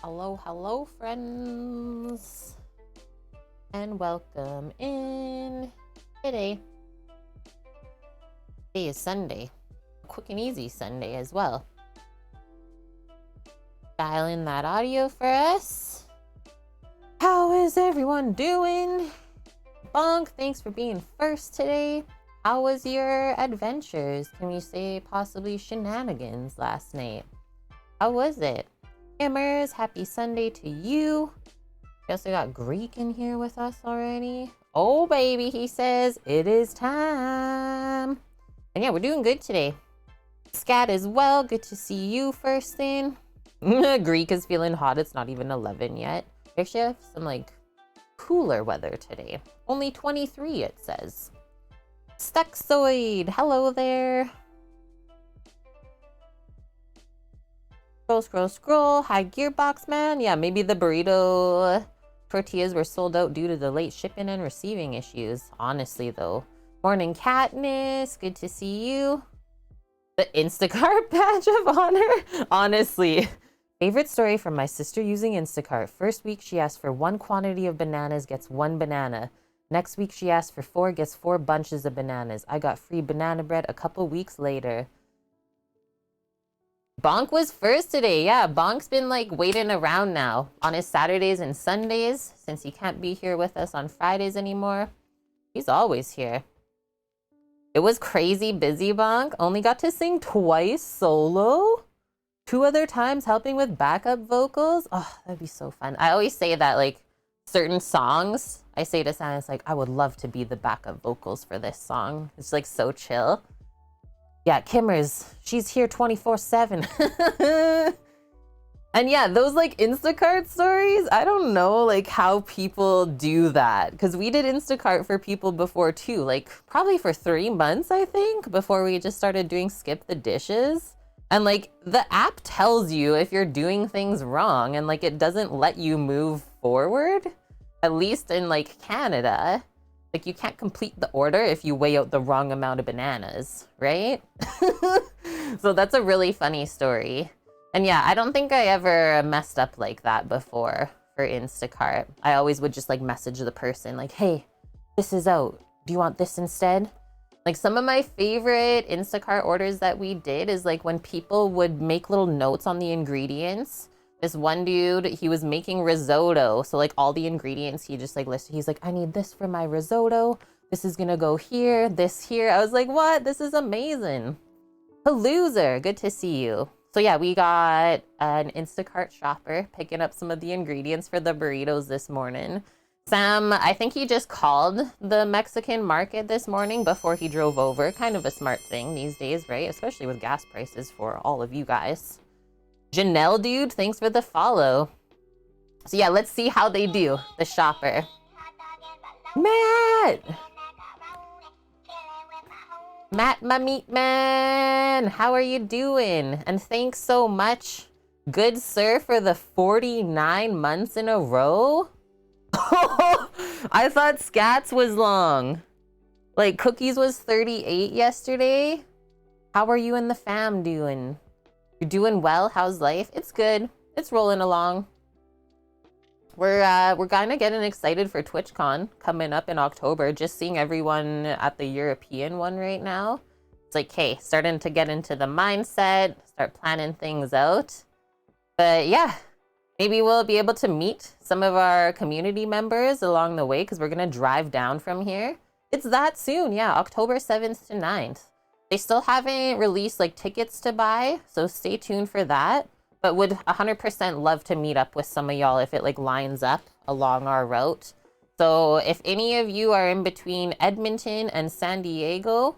Hello, hello, friends, and welcome in. Today is Sunday, quick and easy Sunday as well. Dial in that audio for us. How is everyone doing? Bonk, thanks for being first today. How was your adventures? Can we say possibly shenanigans last night? How was it? Hammers, happy Sunday to you. We also got Greek in here with us already. Oh, baby, he says, it is time. And yeah, we're doing good today. Scat as well, good to see you first thing. Greek is feeling hot, it's not even 11 yet. We actually have some like cooler weather today. Only 23 it says. Stuxoid, hello there. Scroll. Hi, Gearbox Man. Yeah, maybe the burrito tortillas were sold out due to the late shipping and receiving issues. Honestly, though. Morning, Katniss. Good to see you. The Instacart badge of honor. Honestly. Favorite story from my sister using Instacart. First week, she asked for 1 quantity of bananas, gets 1 banana. Next week, she asked for 4, gets 4 bunches of bananas. I got free banana bread a couple weeks later. Bonk was first today. Yeah, Bonk's been like waiting around now on his Saturdays and Sundays since he can't be here with us on Fridays anymore. He's always here. It was crazy busy, Bonk. Only got to sing twice solo. 2 other times helping with backup vocals. Oh, that'd be so fun. I always say that like certain songs, I say to Sam, it's like, I would love to be the backup vocals for this song. It's like so chill. Yeah, Kimmers, she's here 24/7. And yeah, those like Instacart stories, I don't know like how people do that. Because we did Instacart for people before too, like probably for 3 months, I think, before we just started doing skip the dishes. And like the app tells you if you're doing things wrong and like it doesn't let you move forward, at least in like Canada. Like you can't complete the order if you weigh out the wrong amount of bananas, right? So that's a really funny story. And yeah, I don't think I ever messed up like that before for Instacart. I always would just like message the person like, hey, this is out. Do you want this instead? Like some of my favorite Instacart orders that we did is like when people would make little notes on the ingredients. This one dude, he was making risotto. So like all the ingredients, he just like listed. He's like, I need this for my risotto. This is gonna go here, this here. I was like, what? This is amazing. Loser, good to see you. So yeah, we got an Instacart shopper picking up some of the ingredients for the burritos this morning. Sam, I think he just called the Mexican market this morning before he drove over. Kind of a smart thing these days, right? Especially with gas prices for all of you guys. Janelle, dude, thanks for the follow. So yeah, let's see how they do, the shopper. Matt, my meat man, how are you doing? And thanks so much, good sir, for the 49 months in a row. I thought Scats was long. Like Cookies was 38 yesterday. How are you and the fam doing? You're doing well? How's life? It's good. It's rolling along. We're kind of getting excited for TwitchCon coming up in October. Just seeing everyone at the European one right now. It's like, hey, starting to get into the mindset, start planning things out. But yeah, maybe we'll be able to meet some of our community members along the way because we're going to drive down from here. It's that soon. Yeah, October 7th to 9th. They still haven't released like tickets to buy, so stay tuned for that. But would 100% love to meet up with some of y'all if it like lines up along our route. So if any of you are in between Edmonton and San Diego,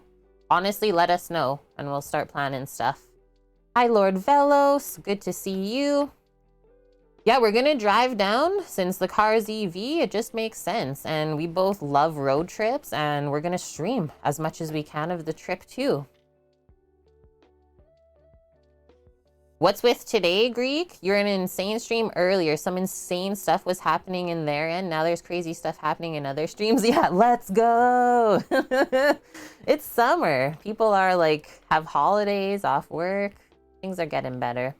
honestly, let us know and we'll start planning stuff. Hi, Lord Velos. Good to see you. Yeah, we're gonna drive down since the car's EV. It just makes sense. And we both love road trips and we're gonna stream as much as we can of the trip too. What's with today, Greek? You're in an insane stream earlier. Some insane stuff was happening in their end. Now there's crazy stuff happening in other streams. Yeah, let's go. It's summer. People are like, have holidays, off work. Things are getting better.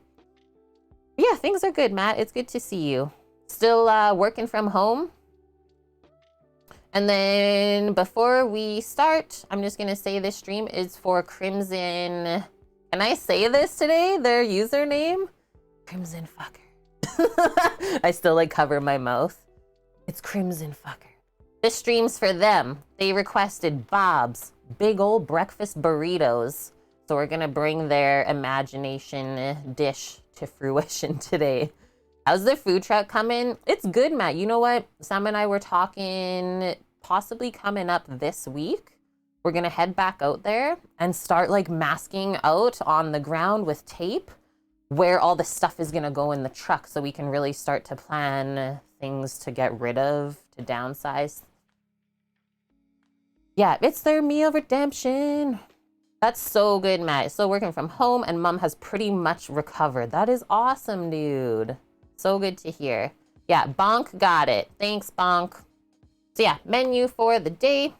Yeah, things are good, Matt. It's good to see you. Still working from home. And then before we start, I'm just going to say this stream is for Crimson. Can I say this today? Their username? Crimson Fucker. I still like cover my mouth. It's Crimson Fucker. This stream's for them. They requested Bob's big old breakfast burritos. So we're going to bring their imagination dish to fruition today. How's the food truck coming? It's good, Matt. You know what? Sam and I were talking possibly coming up this week. We're going to head back out there and start like masking out on the ground with tape where all the stuff is going to go in the truck so we can really start to plan things to get rid of, to downsize. Yeah, it's their meal redemption. That's so good, Matt. Still working from home and mom has pretty much recovered. That is awesome, dude. So good to hear. Yeah, Bonk got it. Thanks, Bonk. So yeah, menu for the day.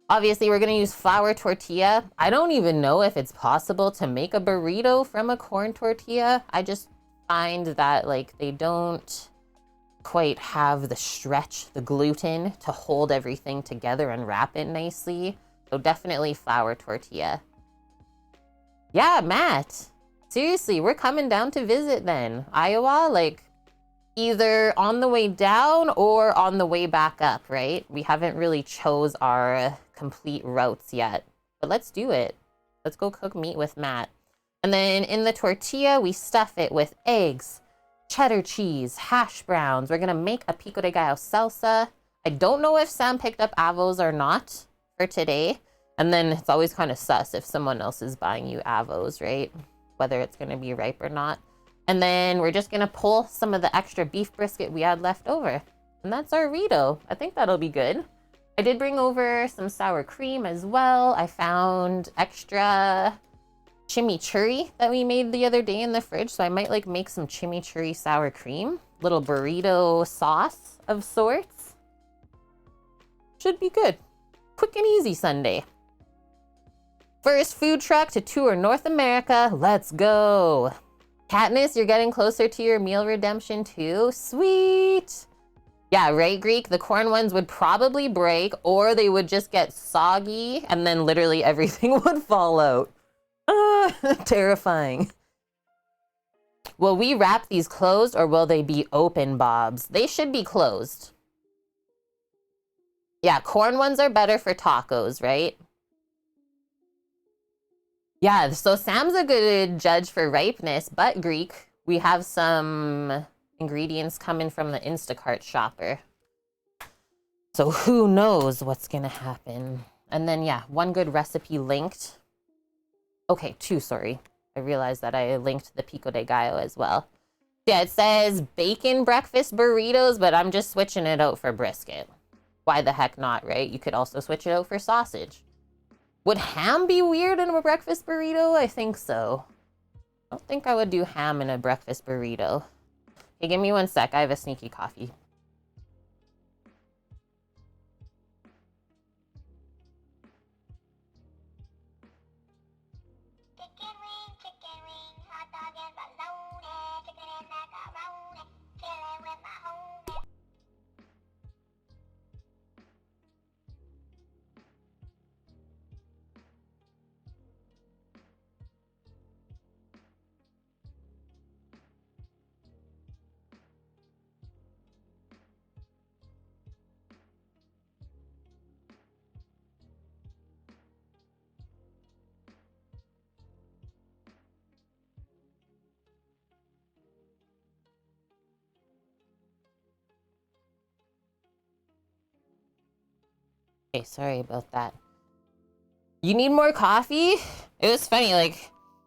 Obviously, we're gonna use flour tortilla. I don't even know if it's possible to make a burrito from a corn tortilla. I just find that like they don't quite have the stretch, the gluten to hold everything together and wrap it nicely. So definitely flour tortilla. Yeah, Matt. Seriously, we're coming down to visit then. Iowa, like either on the way down or on the way back up, right? We haven't really chose our complete routes yet, but let's do it. Let's go cook meat with Matt. And then in the tortilla, we stuff it with eggs, cheddar cheese, hash browns. We're gonna make a Pico de Gallo salsa. I don't know if Sam picked up avos or not for today. And then it's always kind of sus if someone else is buying you avos, right? Whether it's gonna be ripe or not. And then we're just gonna pull some of the extra beef brisket we had left over. And that's our Rito. I think that'll be good. I did bring over some sour cream as well. I found extra chimichurri that we made the other day in the fridge. So I might like make some chimichurri sour cream. Little burrito sauce of sorts. Should be good. Quick and easy Sunday. First food truck to tour North America. Let's go. Katniss, you're getting closer to your meal redemption too. Sweet. Yeah, right, Greek? The corn ones would probably break or they would just get soggy and then literally everything would fall out. Terrifying. Will we wrap these closed or will they be open, Bobs? They should be closed. Yeah, corn ones are better for tacos, right? Yeah, so Sam's a good judge for ripeness, but Greek, we have some ingredients coming from the Instacart shopper. So who knows what's gonna happen. And then yeah, one good recipe linked. Okay, two, sorry. I realized that I linked the Pico de Gallo as well. Yeah, it says bacon breakfast burritos, but I'm just switching it out for brisket. Why the heck not, right? You could also switch it out for sausage. Would ham be weird in a breakfast burrito? I think so. I don't think I would do ham in a breakfast burrito. Okay, give me one sec. I have a sneaky coffee. Okay, sorry about that. You need more coffee? It was funny, like,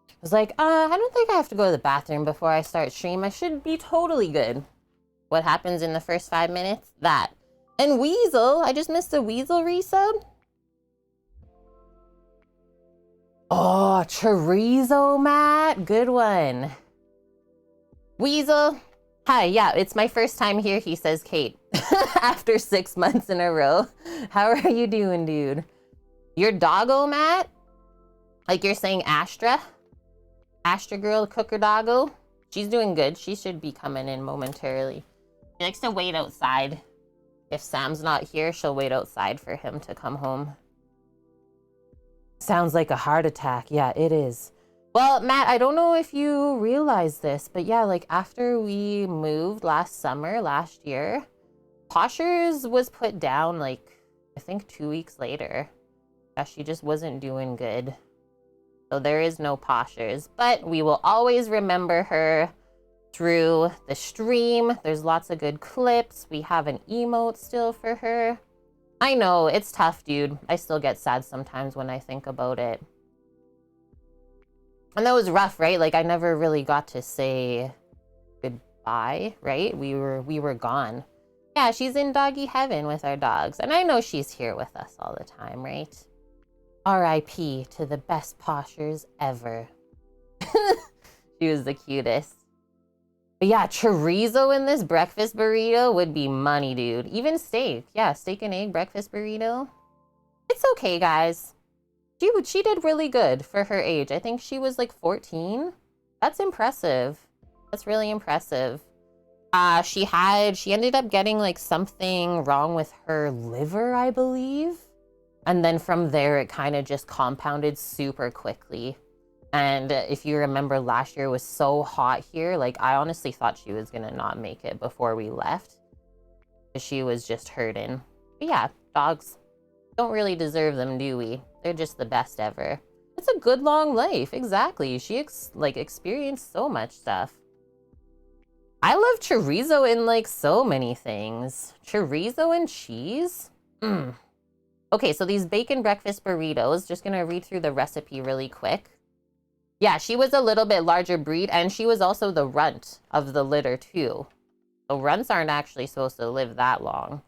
I was like, I don't think I have to go to the bathroom before I start stream. I should be totally good. What happens in the first 5 minutes? That. And Weasel, I just missed a Weasel resub. Oh, chorizo, Matt. Good one. Weasel. Hi, yeah, it's my first time here, he says, Kate. After 6 months in a row. How are you doing, dude? Your doggo, Matt? Like you're saying Astra? Astra girl, cooker doggo? She's doing good. She should be coming in momentarily. She likes to wait outside. If Sam's not here, she'll wait outside for him to come home. Sounds like a heart attack. Yeah, it is. Well, Matt, I don't know if you realize this, but yeah, like after we moved last summer, last year, Poshers was put down like, I think 2 weeks later. Yeah, she just wasn't doing good. So there is no Poshers, but we will always remember her through the stream. There's lots of good clips. We have an emote still for her. I know, it's tough, dude. I still get sad sometimes when I think about it. And that was rough, right? Like I never really got to say goodbye, right? We were gone. Yeah, she's in doggy heaven with our dogs. And I know she's here with us all the time, right? R.I.P. to the best Poshers ever. She was the cutest. But yeah, chorizo in this breakfast burrito would be money, dude. Even steak. Yeah, steak and egg breakfast burrito. It's okay, guys. She did really good for her age. I think she was like 14. That's impressive. That's really impressive. She ended up getting like something wrong with her liver, I believe. And then from there, it kind of just compounded super quickly. And if you remember last year, it was so hot here. Like, I honestly thought she was going to not make it before we left. She was just hurting. But yeah, dogs don't really deserve them, do we? They're just the best ever. It's a good long life. Exactly. She experienced so much stuff. I love chorizo in like so many things. Chorizo and cheese. Okay, so these bacon breakfast burritos, just gonna read through the recipe really quick. Yeah, she was a little bit larger breed, and she was also the runt of the litter too. So runts aren't actually supposed to live that long.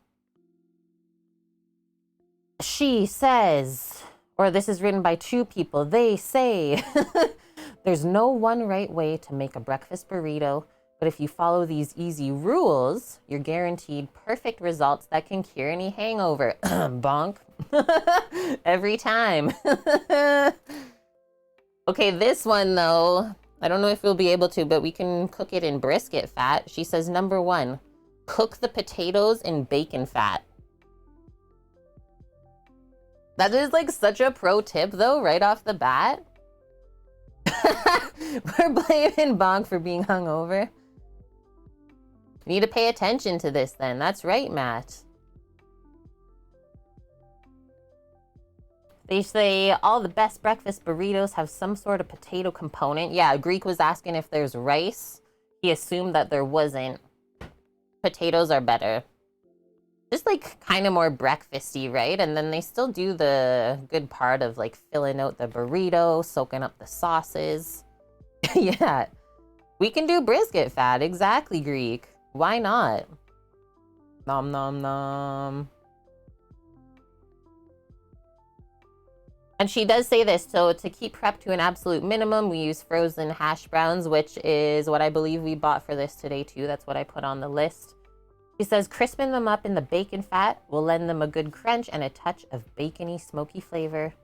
She says, or this is written by two people, they say, there's no one right way to make a breakfast burrito, but if you follow these easy rules, you're guaranteed perfect results that can cure any hangover. Bonk. Every time. Okay, this one though, I don't know if we'll be able to, but we can cook it in brisket fat. She says, number 1, cook the potatoes in bacon fat. That is like such a pro tip though, right off the bat. We're blaming Bonk for being hungover. We need to pay attention to this then. That's right, Matt. They say all the best breakfast burritos have some sort of potato component. Yeah, Greek was asking if there's rice. He assumed that there wasn't. Potatoes are better. Just like kind of more breakfasty, right? And then they still do the good part of like filling out the burrito, soaking up the sauces. Yeah, we can do brisket fat. Exactly, Greek. Why not? Nom nom nom. And she does say this, so to keep prep to an absolute minimum, we use frozen hash browns, which is what I believe we bought for this today too. That's what I put on the list. She says, crisping them up in the bacon fat will lend them a good crunch and a touch of bacony, smoky flavor.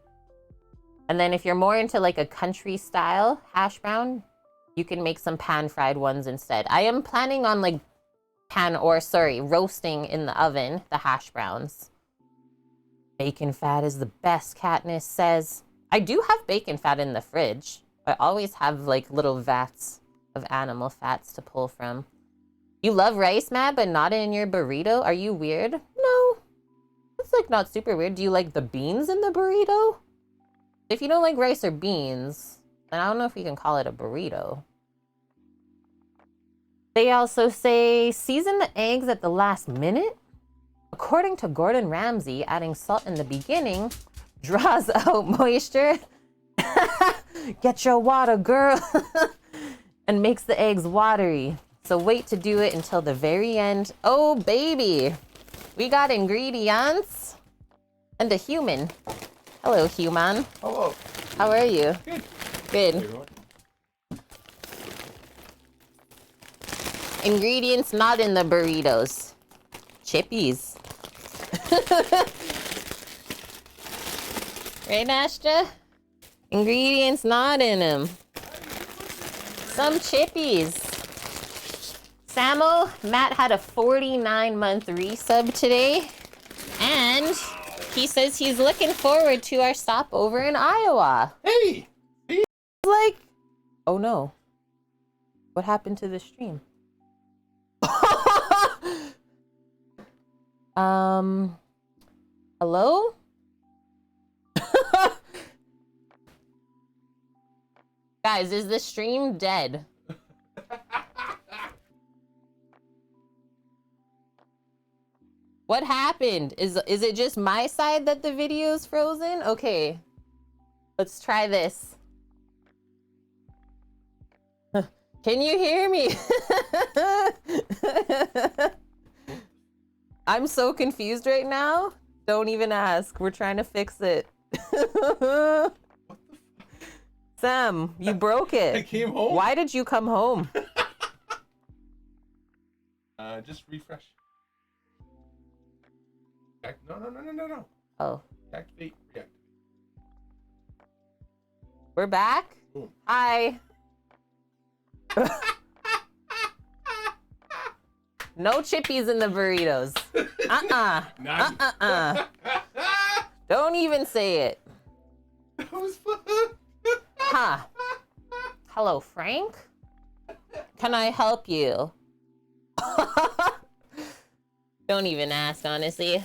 And then if you're more into like a country style hash brown, you can make some pan-fried ones instead. I am planning on like roasting in the oven the hash browns. Bacon fat is the best, Katniss says. I do have bacon fat in the fridge. I always have like little vats of animal fats to pull from. You love rice, Matt, but not in your burrito? Are you weird? No. It's like not super weird. Do you like the beans in the burrito? If you don't like rice or beans, then I don't know if we can call it a burrito. They also say season the eggs at the last minute. According to Gordon Ramsay, adding salt in the beginning draws out moisture. Get your water, girl. And makes the eggs watery. So wait to do it until the very end. Oh, baby. We got ingredients. And a human. Hello, human. Hello. How are you? Good. Good. Ingredients not in the burritos. Chippies. Right, Astra? Ingredients not in them. Some chippies. Samo, Matt had a 49-month resub today, and he says he's looking forward to our stop over in Iowa. Hey! Like, oh no. What happened to the stream? Hello? Guys, is the stream dead? What happened? Is it just my side that the video's frozen? Okay. Let's try this. Can you hear me? I'm so confused right now. Don't even ask. We're trying to fix it. Sam, you broke it. I came home. Why did you come home? Just refresh. No. Oh. Activate, reactivate. We're back? Boom. Hi. No chippies in the burritos. None. Don't even say it. That was fun. Huh. Hello, Frank? Can I help you? Don't even ask, honestly.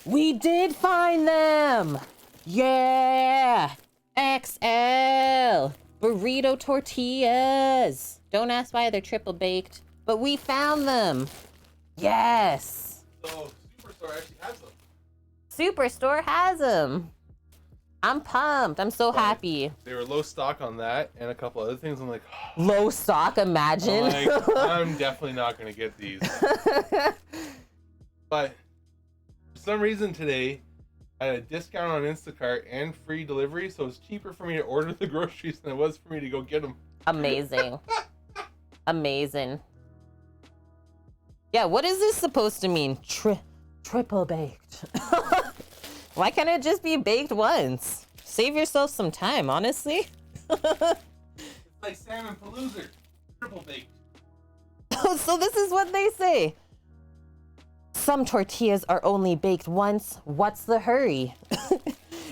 We did find them! Yeah! XL! Burrito tortillas! Don't ask why they're triple baked, but we found them! Yes! So, Superstore actually has them. Superstore has them! I'm pumped. I'm so happy. They were low stock on that and a couple other things. I'm like, Low stock, imagine. I'm definitely not going to get these. But for some reason today, I had a discount on Instacart and free delivery, so it's cheaper for me to order the groceries than it was for me to go get them. Amazing. Amazing. Yeah, what is this supposed to mean? Triple baked. Why can't it just be baked once? Save yourself some time, honestly. It's like salmon palooza, triple baked. So this is what they say. Some tortillas are only baked once. What's the hurry?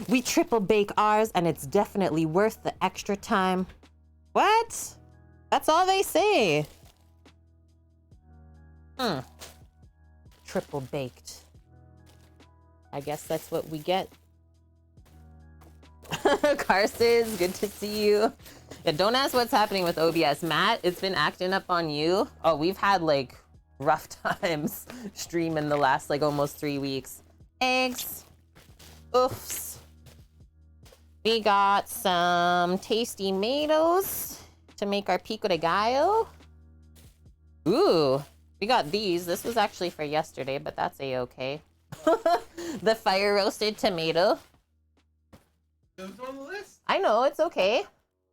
We triple bake ours and it's definitely worth the extra time. What? That's all they say. Triple baked. I guess that's what we get. Carstens, good to see you. Yeah, don't ask what's happening with OBS. Matt, it's been acting up on you. Oh, we've had like rough times streaming the last like almost 3 weeks. Eggs. Oofs. We got some tasty tomatoes to make our pico de gallo. Ooh, we got these. This was actually for yesterday, but that's a-okay. The fire roasted tomato. It was on the list. I know, it's okay.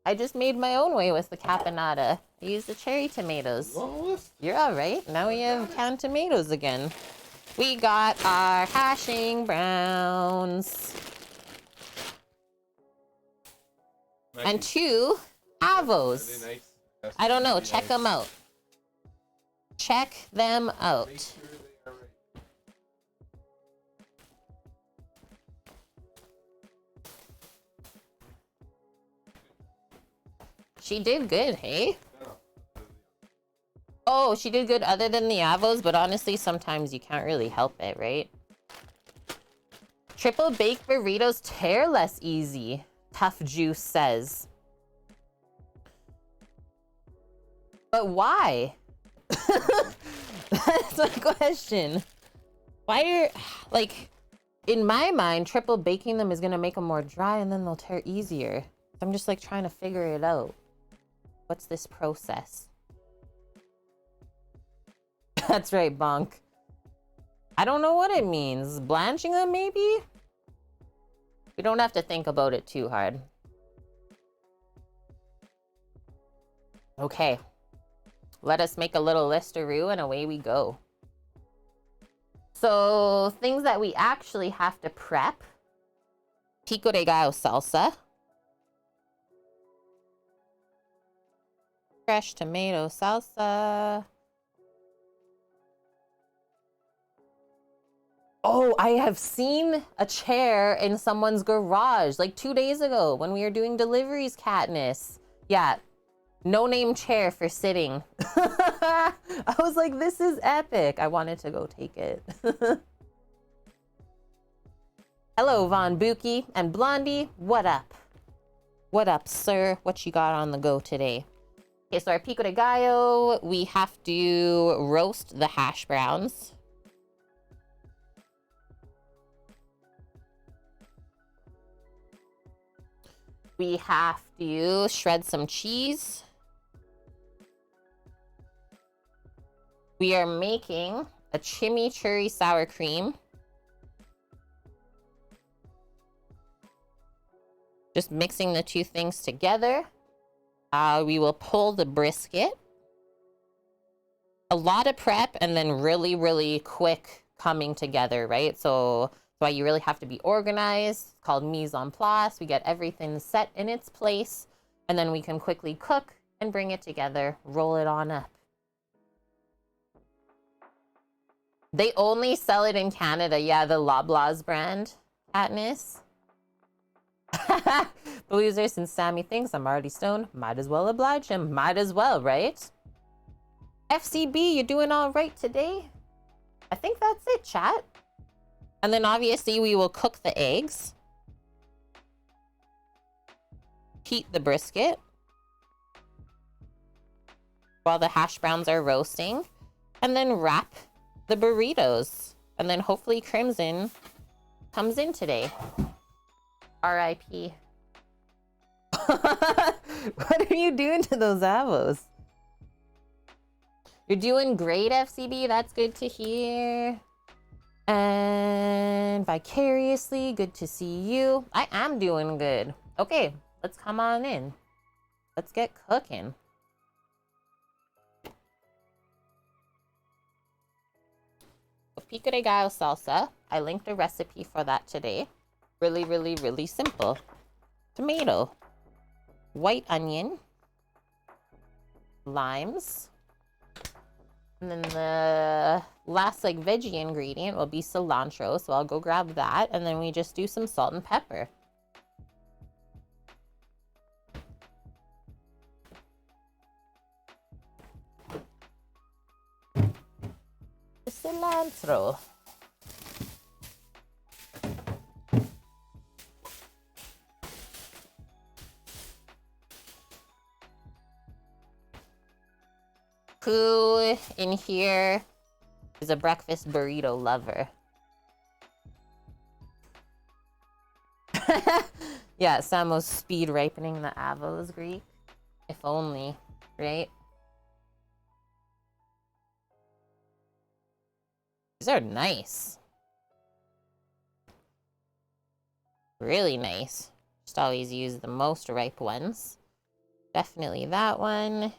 I just made my own way with the caponata. I used the cherry tomatoes. It was on the list. You're all right. Now we have canned tomatoes again. We got our hashing browns. Nice. And 2 avos. Are they nice? Yes, I don't know. really Check nice. them out. Check them out. Make sure they are right. She did good, hey? Oh, she did good other than the avos, but honestly, sometimes you can't really help it, right? Triple baked burritos tear less easy, Tough Juice says. But why? That's my question. Why are, like, in my mind, triple baking them is gonna make them more dry and then they'll tear easier. I'm just like trying to figure it out. What's this process? That's right, Bonk. I don't know what it means. Blanching them, maybe? We don't have to think about it too hard. Okay. Let us make a little listeroo and away we go. So, things that we actually have to prep. Pico de gallo salsa. Fresh tomato salsa. Oh, I have seen a chair in someone's garage like 2 days ago when we were doing deliveries, Katniss. Yeah, no name chair for sitting. I was like, this is epic. I wanted to go take it. Hello, Von Buki and Blondie. What up? What up, sir? What you got on the go today? Okay, so our Pico de Gallo, we have to roast the hash browns. We have to shred some cheese. We are making a chimichurri sour cream. Just mixing the two things together. We will pull the brisket. A lot of prep and then really, really quick coming together, right? So that's why you really have to be organized. It's called mise en place. We get everything set in its place, and then we can quickly cook and bring it together, roll it on up. They only sell it in Canada. Yeah, the Loblaws brand, Katniss. The loser, since Sammy thinks I'm already stoned, might as well oblige him. Might as well, right? FCB, you doing all right today? I think that's it, chat. And then obviously we will cook the eggs. Heat the brisket while the hash browns are roasting. And then wrap the burritos. And then hopefully Crimson comes in today. R.I.P. What are you doing to those avos? You're doing great, FCB. That's good to hear. And Vicariously, good to see you. I am doing good. Okay, let's come on in. Let's get cooking. Pico de Gallo salsa. I linked a recipe for that today. Really, really, really simple. Tomato, white onion, limes, and then the last like veggie ingredient will be cilantro. So I'll go grab that, and then we just do some salt and pepper. The cilantro. Who in here is a breakfast burrito lover? Yeah, Sam was speed ripening the avos, Greek. If only, right? These are nice. Really nice. Just always use the most ripe ones. Definitely that one.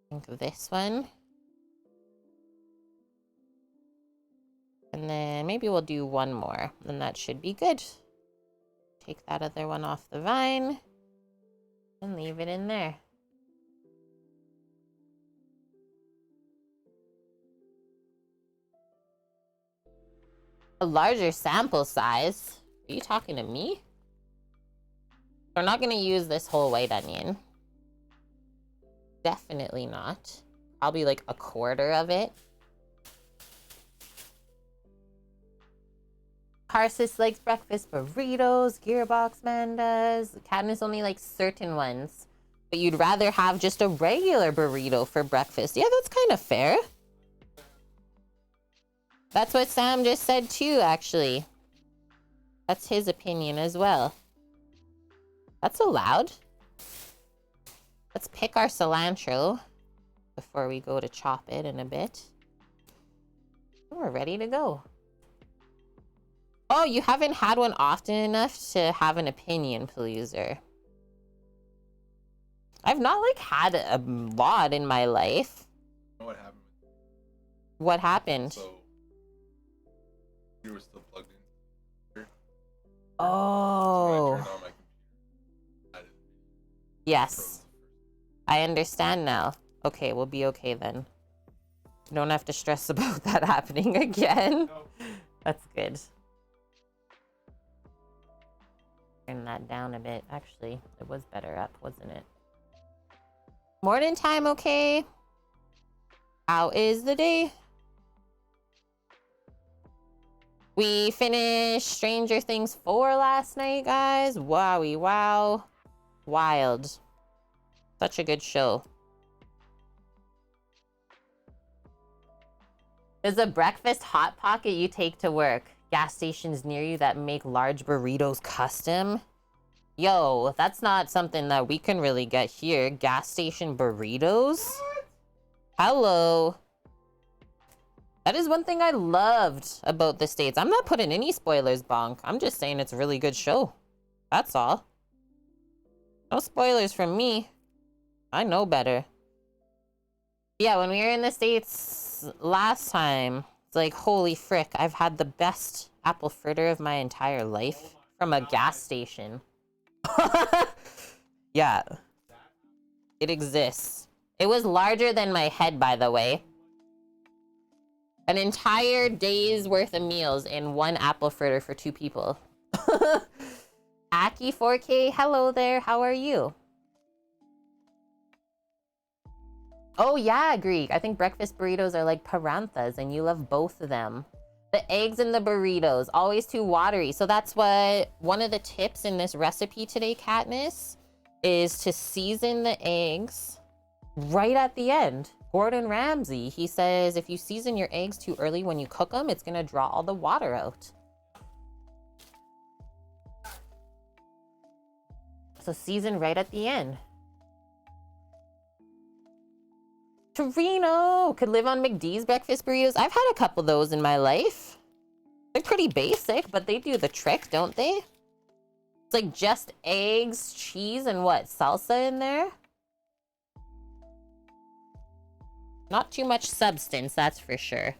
Think of this one. And then maybe we'll do one more, and that should be good. Take that other one off the vine and leave it in there. A larger sample size? Are you talking to me? We're not going to use this whole white onion. Definitely not. Probably like a quarter of it. Tarsus likes breakfast burritos. Gearbox Man does. Katniss only likes certain ones. But you'd rather have just a regular burrito for breakfast. Yeah, that's kind of fair. That's what Sam just said too, actually. That's his opinion as well. That's allowed. Let's pick our cilantro before we go to chop it in a bit. We're ready to go. Oh, you haven't had one often enough to have an opinion, Peluser. I've not like had a lot in my life. You know what happened? What happened? So you were still plugged in. Oh. When I turned on my computer, Yes. I understand now. Okay, we'll be okay then. You don't have to stress about that happening again. No. That's good. Turn that down a bit. Actually, it was better up, wasn't it? Morning time, okay? How is the day? We finished Stranger Things 4 last night, guys. Wowie wow. Wild. Such a good show. There's a breakfast hot pocket you take to work. Gas stations near you that make large burritos custom. Yo, that's not something that we can really get here. Gas station burritos? Hello. That is one thing I loved about the States. I'm not putting any spoilers, Bonk. I'm just saying it's a really good show. That's all. No spoilers from me. I know better. Yeah, when we were in the States last time, it's like, holy frick, I've had the best apple fritter of my entire life from a gas station. Yeah. It exists. It was larger than my head, by the way. An entire day's worth of meals in one apple fritter for 2 people. Aki 4K, hello there. How are you? Oh yeah, Greek. I think breakfast burritos are like paranthas and you love both of them. The eggs in the burritos, always too watery. So that's what one of the tips in this recipe today, Katniss, is to season the eggs right at the end. Gordon Ramsay, he says if you season your eggs too early when you cook them, it's gonna draw all the water out. So season right at the end. Torino could live on McD's breakfast burritos. I've had a couple of those in my life. They're pretty basic, but they do the trick, don't they? It's like just eggs, cheese, and what? Salsa in there? Not too much substance, that's for sure.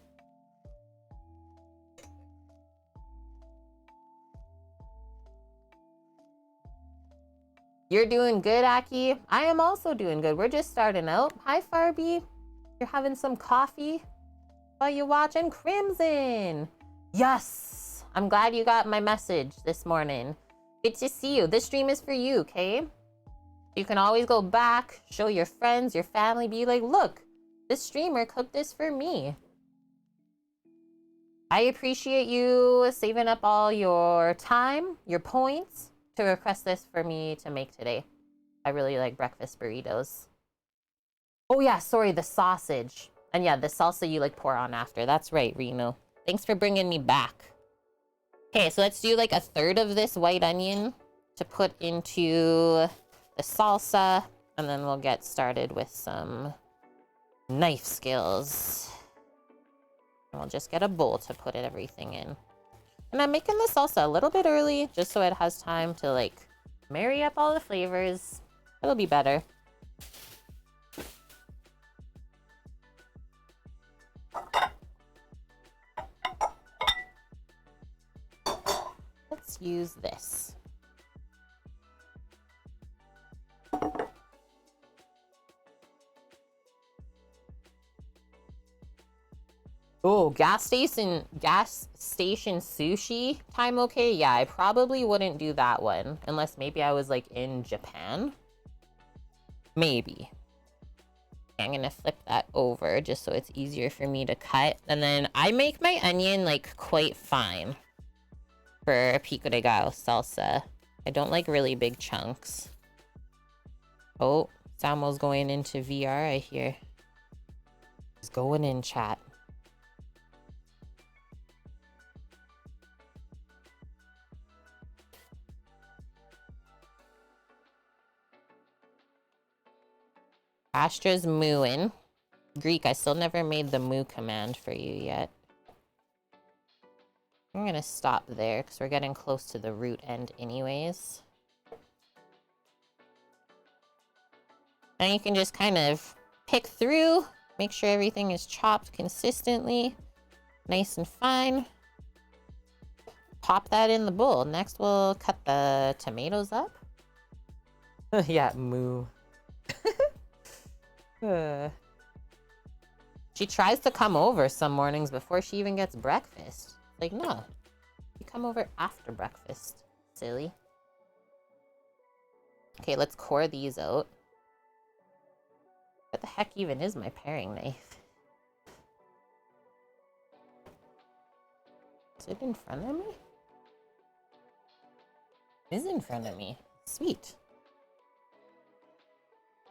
You're doing good, Aki. I am also doing good. We're just starting out. Hi, Farby. You're having some coffee while you watching Crimson. Yes. I'm glad you got my message this morning. Good to see you. This stream is for you, okay? You can always go back, show your friends, your family, be like, look, this streamer cooked this for me. I appreciate you saving up all your time, your points, to request this for me to make today. I really like breakfast burritos. Oh yeah, sorry, the sausage. And yeah, the salsa you like pour on after. That's right, Reno. Thanks for bringing me back. Okay, so let's do like a third of this white onion to put into the salsa. And then we'll get started with some knife skills. And we'll just get a bowl to put everything in. And I'm making the salsa a little bit early, just so it has time to like marry up all the flavors. It'll be better. Let's use this. Oh, gas station sushi time, okay? Yeah, I probably wouldn't do that one unless maybe I was like in Japan. Maybe. I'm gonna flip that over just so it's easier for me to cut. And then I make my onion like quite fine for pico de gallo salsa. I don't like really big chunks. Oh, Samuel's going into VR, I hear. He's going in, chat. Astra's mooing. Greek, I still never made the moo command for you yet. I'm gonna stop there because we're getting close to the root end anyways. And you can just kind of pick through, make sure everything is chopped consistently, nice and fine. Pop that in the bowl. Next, we'll cut the tomatoes up. Yeah, moo. She tries to come over some mornings before she even gets breakfast. Like, no. You come over after breakfast, silly. Okay, let's core these out. What the heck even is my paring knife? Is it in front of me? It is in front of me. Sweet.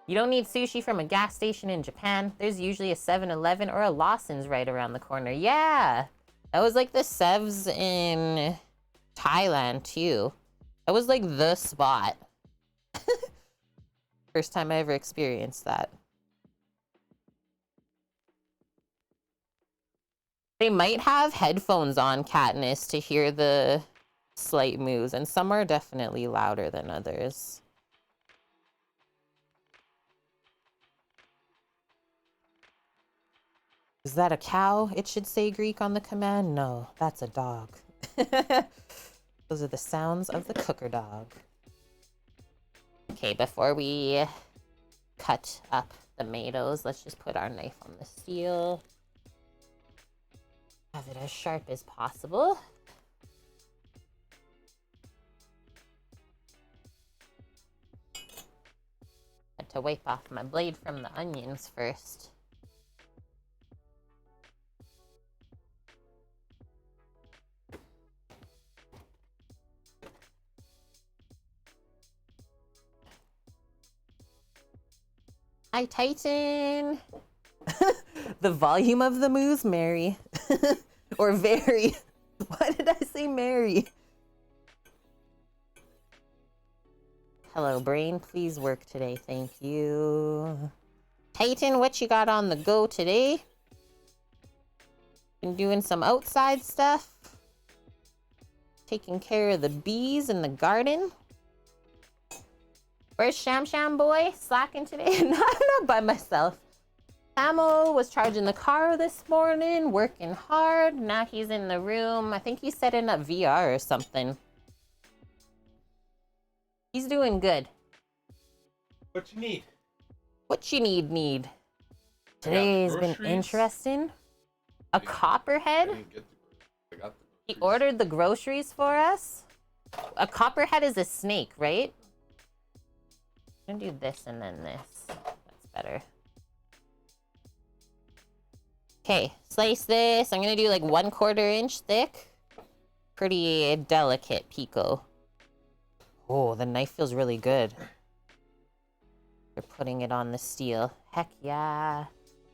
You don't need sushi from a gas station in Japan. There's usually a 7-Eleven or a Lawson's right around the corner. Yeah! That was like the Sevs in Thailand, too. That was like the spot. First time I ever experienced that. They might have headphones on, Katniss, to hear the slight moves, and some are definitely louder than others. Is that a cow? It should say Greek on the command. No, that's a dog. Those are the sounds of the cooker dog. Okay, before we cut up the tomatoes, let's just put our knife on the steel. Have it as sharp as possible. Had to wipe off my blade from the onions first. Hi, Titan. The volume of the moves, Mary. Or very. Why did I say Mary? Hello, brain. Please work today. Thank you. Titan, what you got on the go today? Been doing some outside stuff. Taking care of the bees in the garden. Where's Sham Sham boy? Slacking today? No, I'm not by myself. Hamo was charging the car this morning, working hard. Now he's in the room. I think he's setting up VR or something. He's doing good. What you need? What you need. Today's been interesting. A copperhead? I got the He ordered the groceries for us. A copperhead is a snake, right? I'm gonna do this and then this. That's better. Okay, slice this. I'm gonna do like 1/4 inch thick. Pretty delicate pico. Oh, the knife feels really good. We're putting it on the steel. Heck yeah.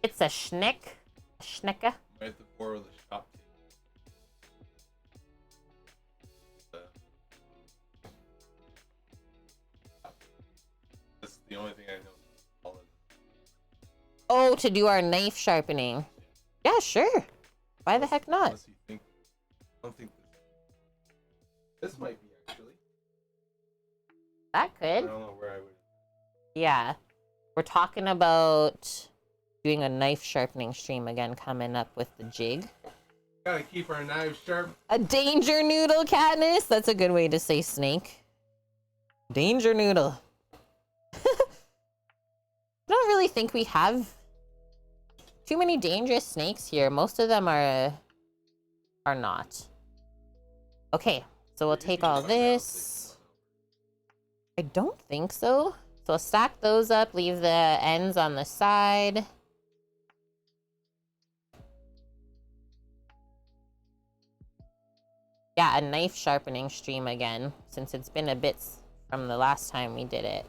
It's a schnick. A schnicka. I have to pour with a shop tape. That's the only thing I know. Oh, to do our knife sharpening. Yeah, sure. Why the heck not? Unless you think, I don't think this might be actually. That I could. don't know where I would. Yeah. We're talking about doing a knife sharpening stream again coming up with the jig. Gotta keep our knives sharp. A danger noodle, Katniss. That's a good way to say snake. Danger noodle. I don't really think we have too many dangerous snakes here. Most of them are not. Okay, so we'll take all this. I don't think so. So I'll stack those up, leave the ends on the side. Yeah, a knife sharpening stream again, since it's been a bit from the last time we did it.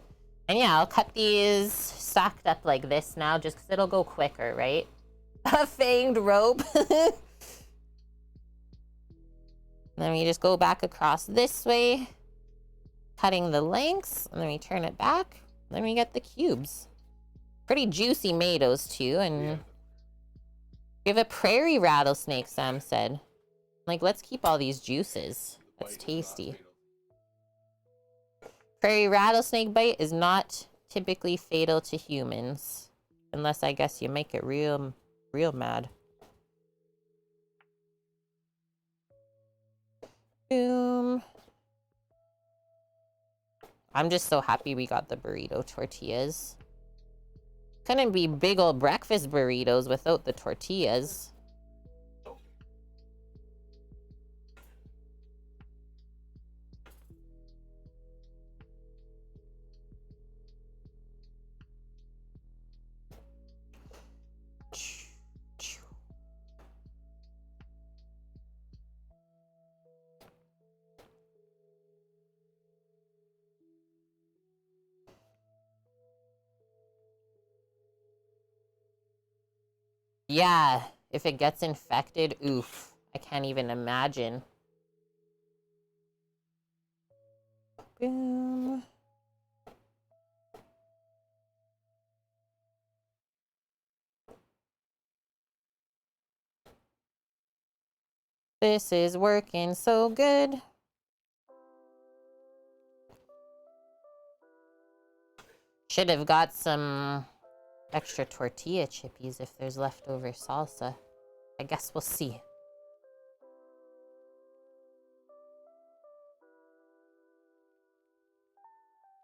And yeah, I'll cut these stacked up like this now, just because it'll go quicker, right? A fanged rope. Then we just go back across this way, cutting the lengths, and then we turn it back. Then we get the cubes. Pretty juicy tomatoes too, and we have a prairie rattlesnake, Sam said. Like, let's keep all these juices. That's tasty. Prairie rattlesnake bite is not typically fatal to humans. Unless, I guess, you make it real mad. Boom. I'm just so happy we got the burrito tortillas. Couldn't be big old breakfast burritos without the tortillas. Yeah, if it gets infected, oof. I can't even imagine. Boom. This is working so good. Should have got some extra tortilla chippies if there's leftover salsa. I guess we'll see.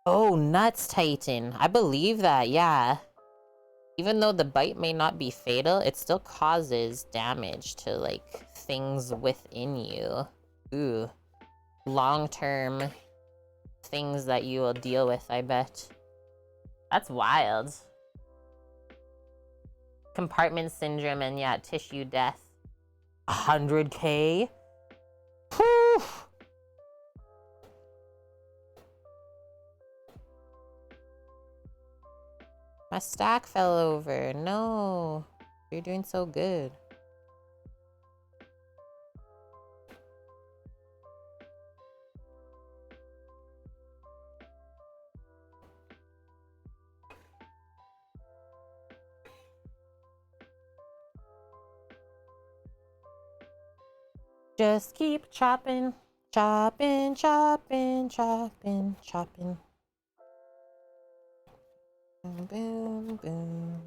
Oh, nuts, Titan. I believe that, yeah. Even though the bite may not be fatal, it still causes damage to, like, things within you. Ooh. Long-term things that you will deal with, I bet. That's wild. Compartment syndrome and, yeah, tissue death. 100K? Whew! My stack fell over. No. You're doing so good. Just keep chopping, chopping, chopping, chopping, chopping. Boom, boom, boom.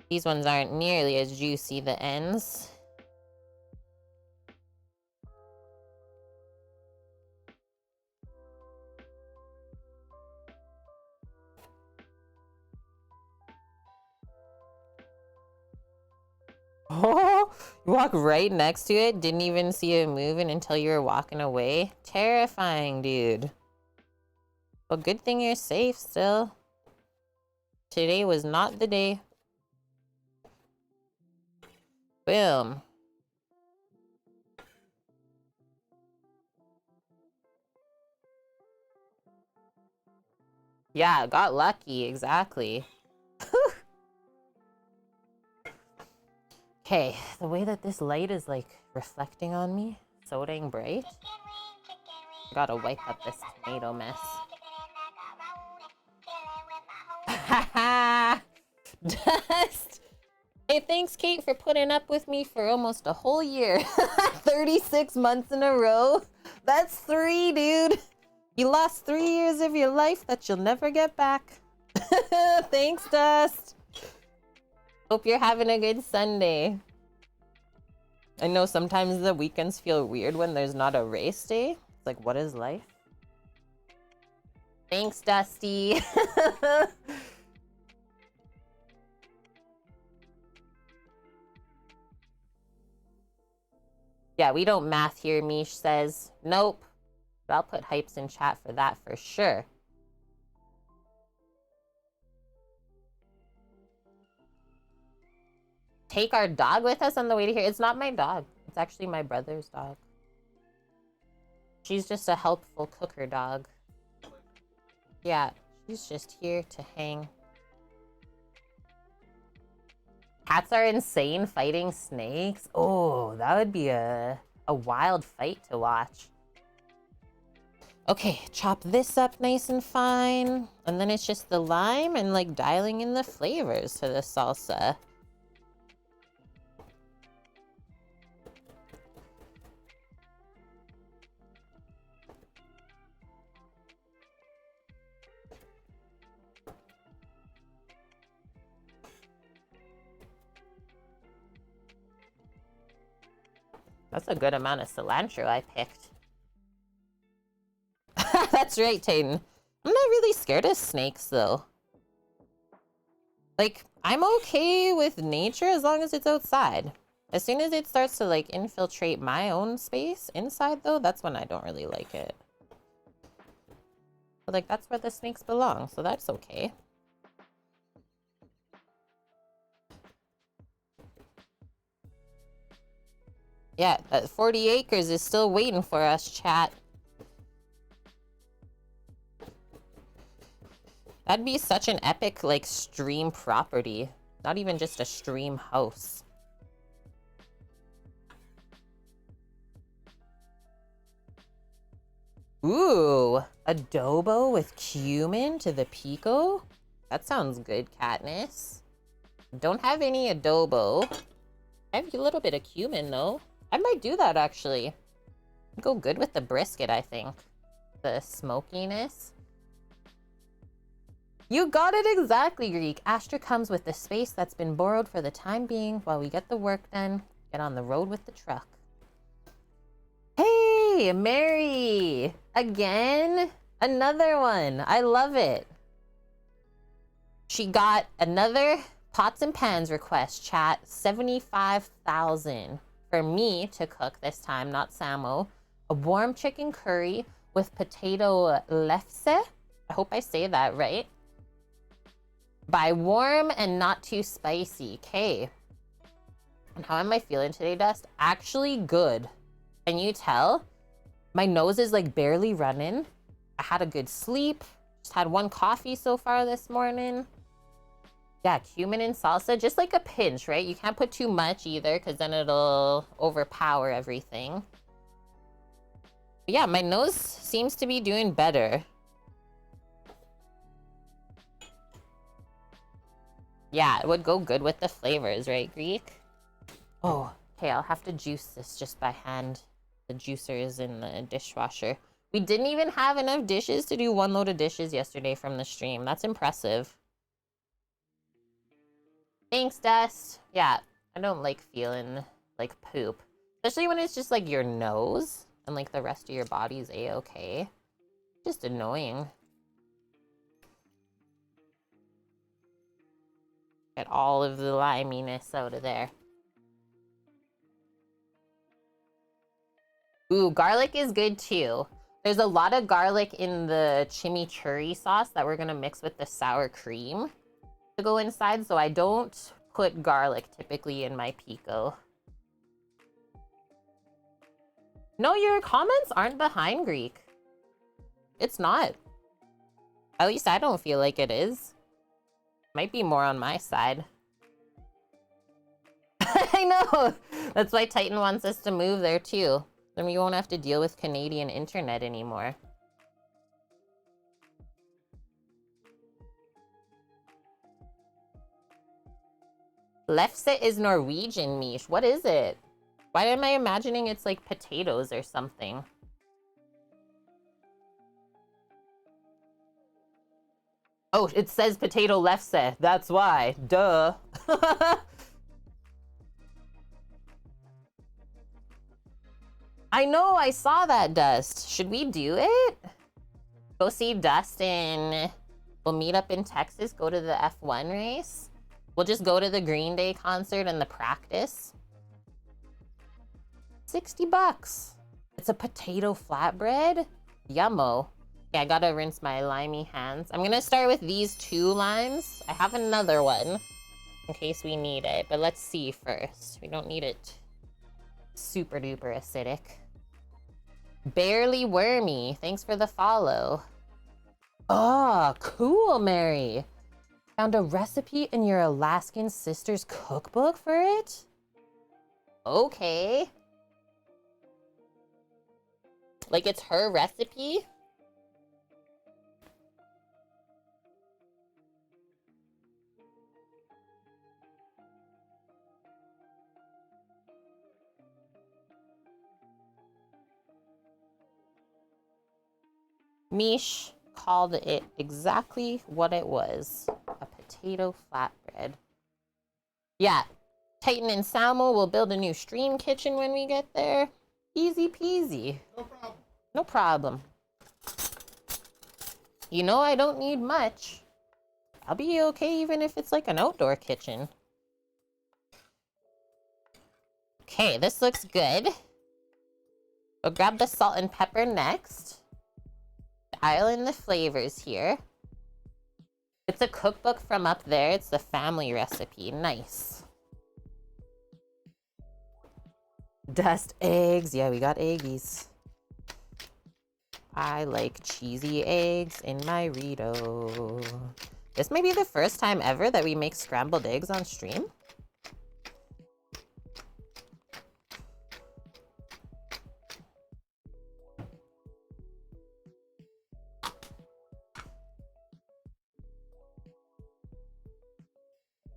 These ones aren't nearly as juicy, the ends. Oh, you walk right next to it, didn't even see it moving until you were walking away. Terrifying, dude. Well, good thing you're safe still. Today was not the day. Boom. Yeah, got lucky, exactly. Okay, the way that this light is like reflecting on me, so dang bright. Gotta wipe up this tomato mess. Haha! Dust! Hey, thanks, Kate, for putting up with me for almost a whole year. 36 months in a row. That's 3, dude. You lost 3 years of your life that you'll never get back. Thanks, Dust. Hope you're having a good Sunday. I know sometimes the weekends feel weird when there's not a race day. It's like, what is life? Thanks, Dusty. Yeah, we don't math here, Mish says. Nope. But I'll put hypes in chat for that for sure. Take our dog with us on the way to here. It's not my dog. It's actually my brother's dog. She's just a helpful cooker dog. Yeah, she's just here to hang. Cats are insane fighting snakes. Oh, that would be a wild fight to watch. Okay, chop this up nice and fine. And then it's just the lime and like dialing in the flavors to the salsa. That's a good amount of cilantro I picked. That's right, Titan. I'm not really scared of snakes, though. Like, I'm okay with nature as long as it's outside. As soon as it starts to, like, infiltrate my own space inside, though, that's when I don't really like it. But, like, that's where the snakes belong, so that's okay. Yeah, that 40 acres is still waiting for us, chat. That'd be such an epic, like, stream property. Not even just a stream house. Ooh, adobo with cumin to the Pico? That sounds good, Katniss. Don't have any adobo. I have a little bit of cumin, though. I might do that, actually. Go good with the brisket, I think. The smokiness. You got it exactly, Greek. Astra comes with the space that's been borrowed for the time being while we get the work done. Get on the road with the truck. Hey, Mary! Again? Another one. I love it. She got another pots and pans request, chat. 75,000 for me to cook this time, not Samo. A warm chicken curry with potato lefse. I hope I say that right. By warm and not too spicy. Okay. And how am I feeling today, Dust? Actually good. Can you tell? My nose is like barely running. I had a good sleep. Just had one coffee so far this morning. Yeah, cumin and salsa, just like a pinch, right? You can't put too much either because then it'll overpower everything. But yeah, my nose seems to be doing better. Yeah, it would go good with the flavors, right, Greek? Oh, okay, I'll have to juice this just by hand. The juicer is in the dishwasher. We didn't even have enough dishes to do one load of dishes yesterday from the stream. That's impressive. Thanks, Dust. Yeah, I don't like feeling like poop. Especially when it's just like your nose and like the rest of your body's a-okay. Just annoying. Get all of the liminess out of there. Ooh, garlic is good too. There's a lot of garlic in the chimichurri sauce that we're gonna mix with the sour cream to go inside, so I don't put garlic typically in my pico. No, your comments aren't behind, Greek. It's not. At least I don't feel like it is. Might be more on my side. I know! That's why Titan wants us to move there too. Then we won't have to deal with Canadian internet anymore. Lefse is Norwegian, Mish. What is it? Why am I imagining it's like potatoes or something? Oh, it says potato lefse. That's why. Duh. I know, I saw that, Dust. Should we do it? Go see Dust and we'll meet up in Texas, go to the F1 race. We'll just go to the Green Day concert and the practice. 60 bucks. It's a potato flatbread. Yummo. Yeah, I gotta rinse my limey hands. I'm gonna start with these 2 limes. I have another one in case we need it, but let's see first. We don't need it super duper acidic. Barely wormy. Thanks for the follow. Oh, cool, Mary. Found a recipe in your Alaskan sister's cookbook for it? Okay. Like it's her recipe? Mish called it exactly what it was. A potato flatbread. Yeah, Titan and Salmo will build a new stream kitchen when we get there. Easy peasy. No problem. No problem. You know I don't need much. I'll be okay even if it's like an outdoor kitchen. Okay, this looks good. We'll grab the salt and pepper next. Dial in the flavors here. It's a cookbook from up there. It's the family recipe. Nice. Dust eggs. Yeah, we got eggies. I like cheesy eggs in my Rito. This may be the first time ever that we make scrambled eggs on stream.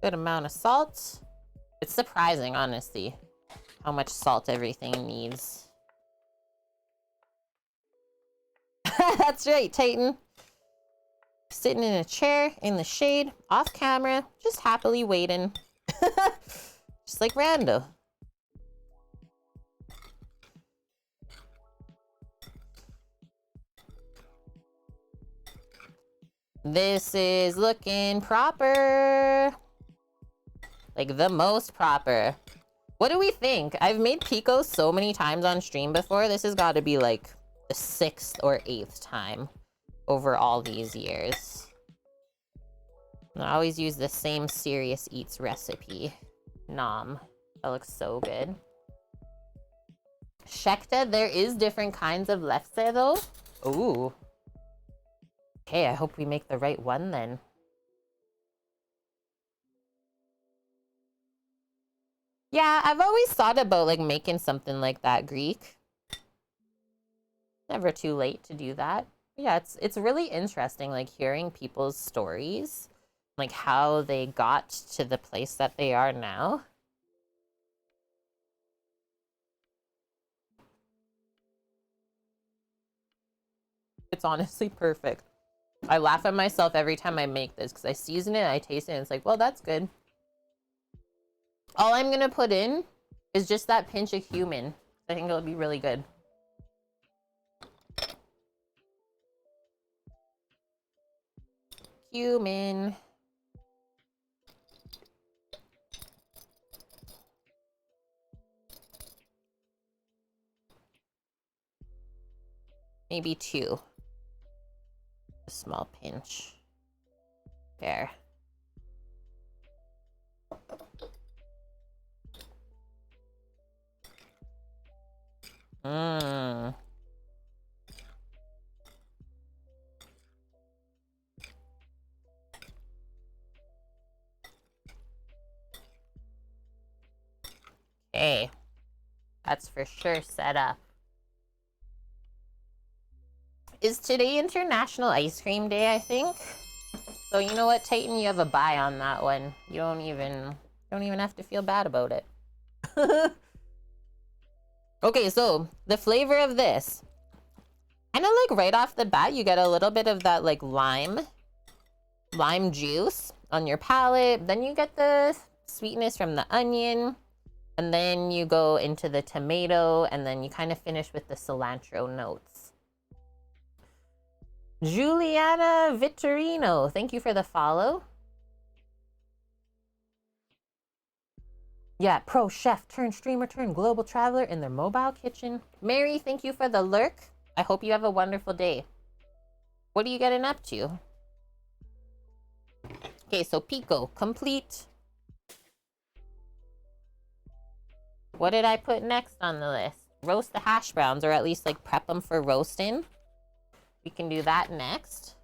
Good amount of salt. It's surprising, honestly, how much salt everything needs. That's right, Titan. Sitting in a chair in the shade, off camera, just happily waiting. Just like Rando. This is looking proper. Like the most proper. What do we think? I've made Pico so many times on stream before. This has got to be like the 6th or 8th time over all these years. I always use the same Serious Eats recipe. Nom. That looks so good. Shekta, there is different kinds of lefse though. Ooh. Okay, I hope we make the right one then. Yeah, I've always thought about like making something like that Greek. Never too late to do that. Yeah, it's really interesting like hearing people's stories, like how they got to the place that they are now. It's honestly perfect. I laugh at myself every time I make this because I season it, I taste it, and it's like, well, that's good. All I'm gonna put in is just that pinch of cumin. I think it'll be really good. Cumin. Maybe 2. A small pinch. There. Mmm. Okay. That's for sure set up. Is today International Ice Cream Day, I think? So you know what, Titan, you have a buy on that one. You don't even have to feel bad about it. Okay, so the flavor of this. Kind of like right off the bat, you get a little bit of that like lime juice on your palate. Then you get the sweetness from the onion. And then you go into the tomato, and then you kind of finish with the cilantro notes. Juliana Vittorino, thank you for the follow. Yeah, pro chef, turn streamer, turn global traveler in their mobile kitchen. Mary, thank you for the lurk. I hope you have a wonderful day. What are you getting up to? Okay, so Pico, complete. What did I put next on the list? Roast the hash browns, or at least like prep them for roasting. We can do that next.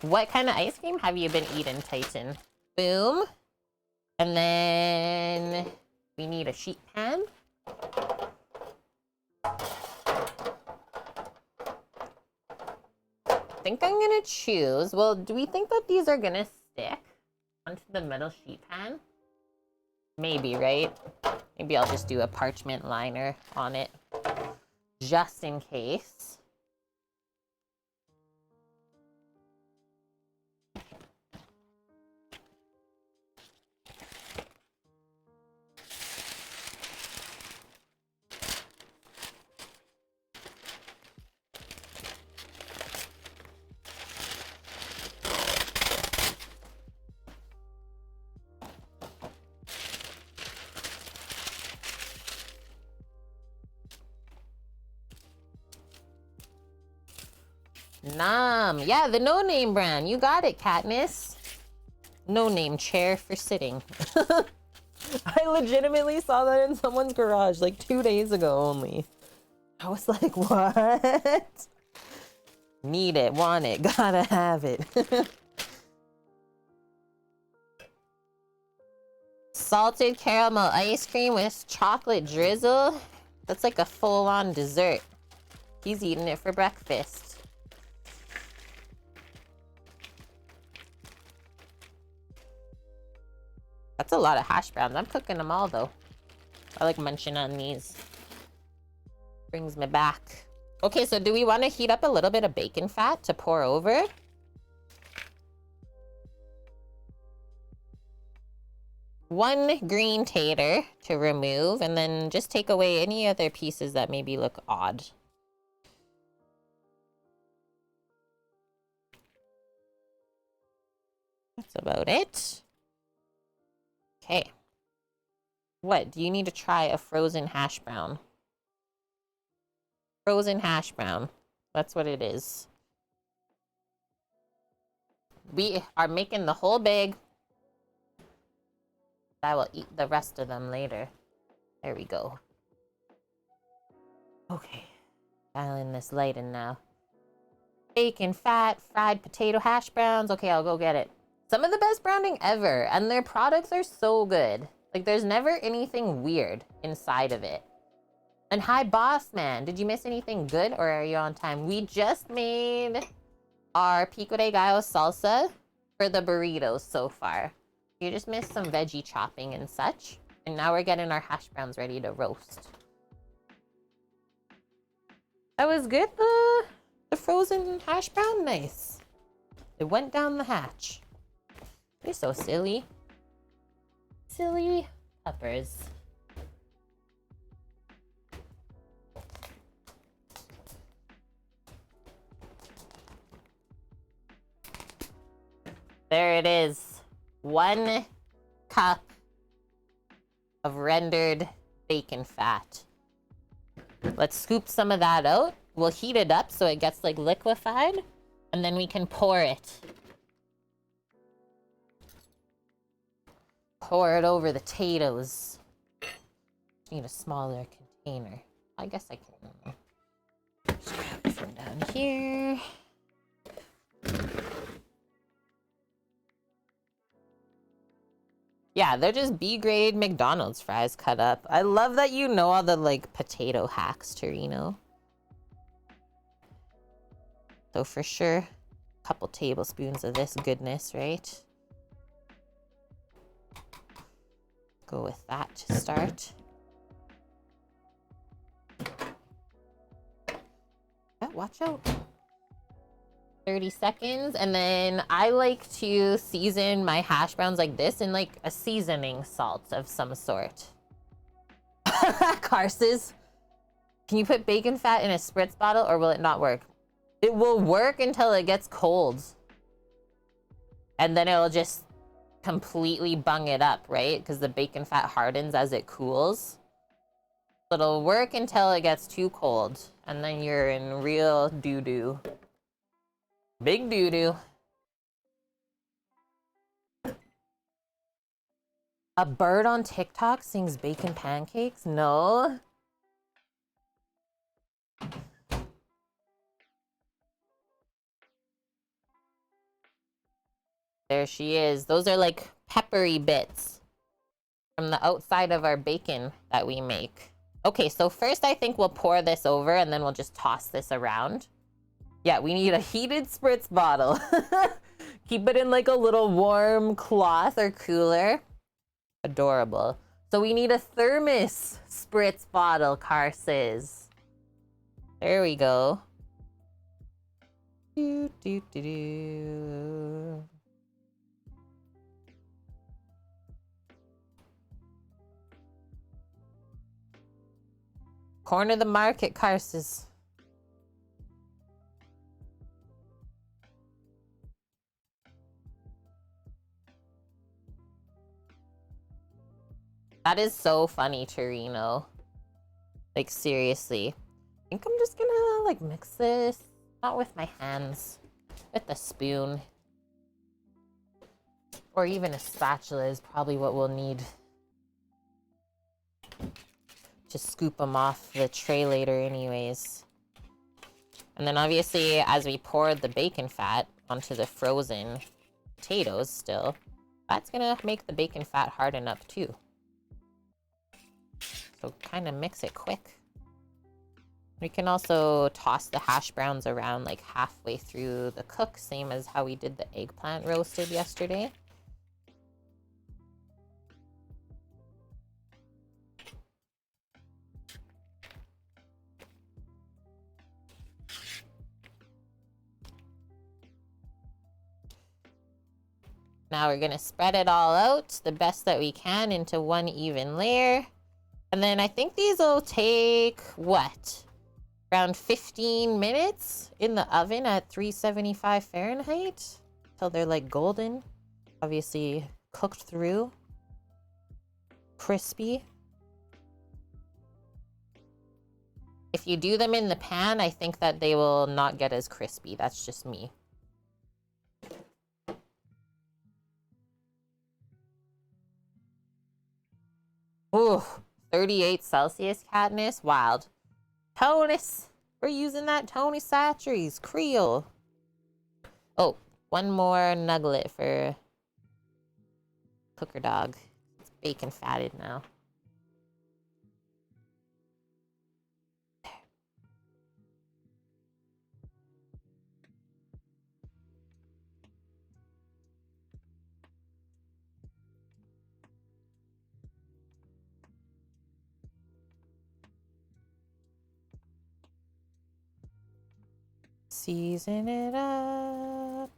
What kind of ice cream have you been eating, Titan? Boom. And then we need a sheet pan. I think I'm gonna choose. Well, do we think that these are gonna stick onto the metal sheet pan? Maybe, right? Maybe I'll just do a parchment liner on it, just in case. Nom. Yeah, the No Name brand. You got it, Katniss. No Name chair for sitting. I legitimately saw that in someone's garage like 2 days ago only. I was like, what? Need it, want it, gotta have it. Salted caramel ice cream with chocolate drizzle. That's like a full-on dessert. He's eating it for breakfast. That's a lot of hash browns. I'm cooking them all though. I like munching on these. Brings me back. Okay, so do we want to heat up a little bit of bacon fat to pour over? One green tater to remove, and then just take away any other pieces that maybe look odd. That's about it. Okay. What? Do you need to try a frozen hash brown? Frozen hash brown. That's what it is. We are making the whole bag. I will eat the rest of them later. There we go. Okay. Dialing this light in now. Bacon, fat, fried potato hash browns. Okay, I'll go get it. Some of the best browning ever, and their products are so good. Like, there's never anything weird inside of it. And hi, boss man. Did you miss anything good, or are you on time? We just made our Pico de Gallo salsa for the burritos so far. You just missed some veggie chopping and such. And now we're getting our hash browns ready to roast. That was good, the frozen hash brown? Nice. It went down the hatch. You're so silly. Silly peppers. There it is. 1 cup of rendered bacon fat. Let's scoop some of that out. We'll heat it up so it gets like liquefied, and then we can pour it. Pour it over the potatoes. Need a smaller container. I guess I can just grab it from down here. Yeah, they're just B-grade McDonald's fries cut up. I love that you know all the like potato hacks, Torino. So for sure, a couple tablespoons of this goodness, right? Go with that to start. Yeah, watch out. 30 seconds, and then I like to season my hash browns like this in like a seasoning salt of some sort. Carses, can you put bacon fat in a spritz bottle or will it not work? It will work until it gets cold. And then it'll just completely bung it up, right? Because the bacon fat hardens as it cools. It'll work until it gets too cold. And then you're in real doo-doo. Big doo-doo. A bird on TikTok sings bacon pancakes? No. There she is. Those are like peppery bits from the outside of our bacon that we make. Okay, so first I think we'll pour this over and then we'll just toss this around. Yeah, we need a heated spritz bottle. Keep it in like a little warm cloth or cooler. Adorable. So we need a thermos spritz bottle, Carses. There we go. Do, do, do, do. Corner the market, Carses. That is so funny, Torino. Like, seriously. I think I'm just gonna, like, mix this Not with my hands. With a spoon. Or even a spatula is probably what we'll need. Just scoop them off the tray later anyways. And then obviously as we pour the bacon fat onto the frozen potatoes still, that's gonna make the bacon fat harden up too. So kind of mix it quick. We can also toss the hash browns around like halfway through the cook, same as how we did the eggplant roasted yesterday. Now we're gonna spread it all out the best that we can into one even layer. And then I think these will take, what? Around 15 minutes in the oven at 375 Fahrenheit till they're like golden. Obviously cooked through. Crispy. If you do them in the pan, I think that they will not get as crispy. That's just me. Ooh, 38 Celsius, Katniss. Wild. Tonus. We're using that Tony Satchery's Creole. Oh, one more nugget for cooker dog. It's bacon fatted now. Season it up.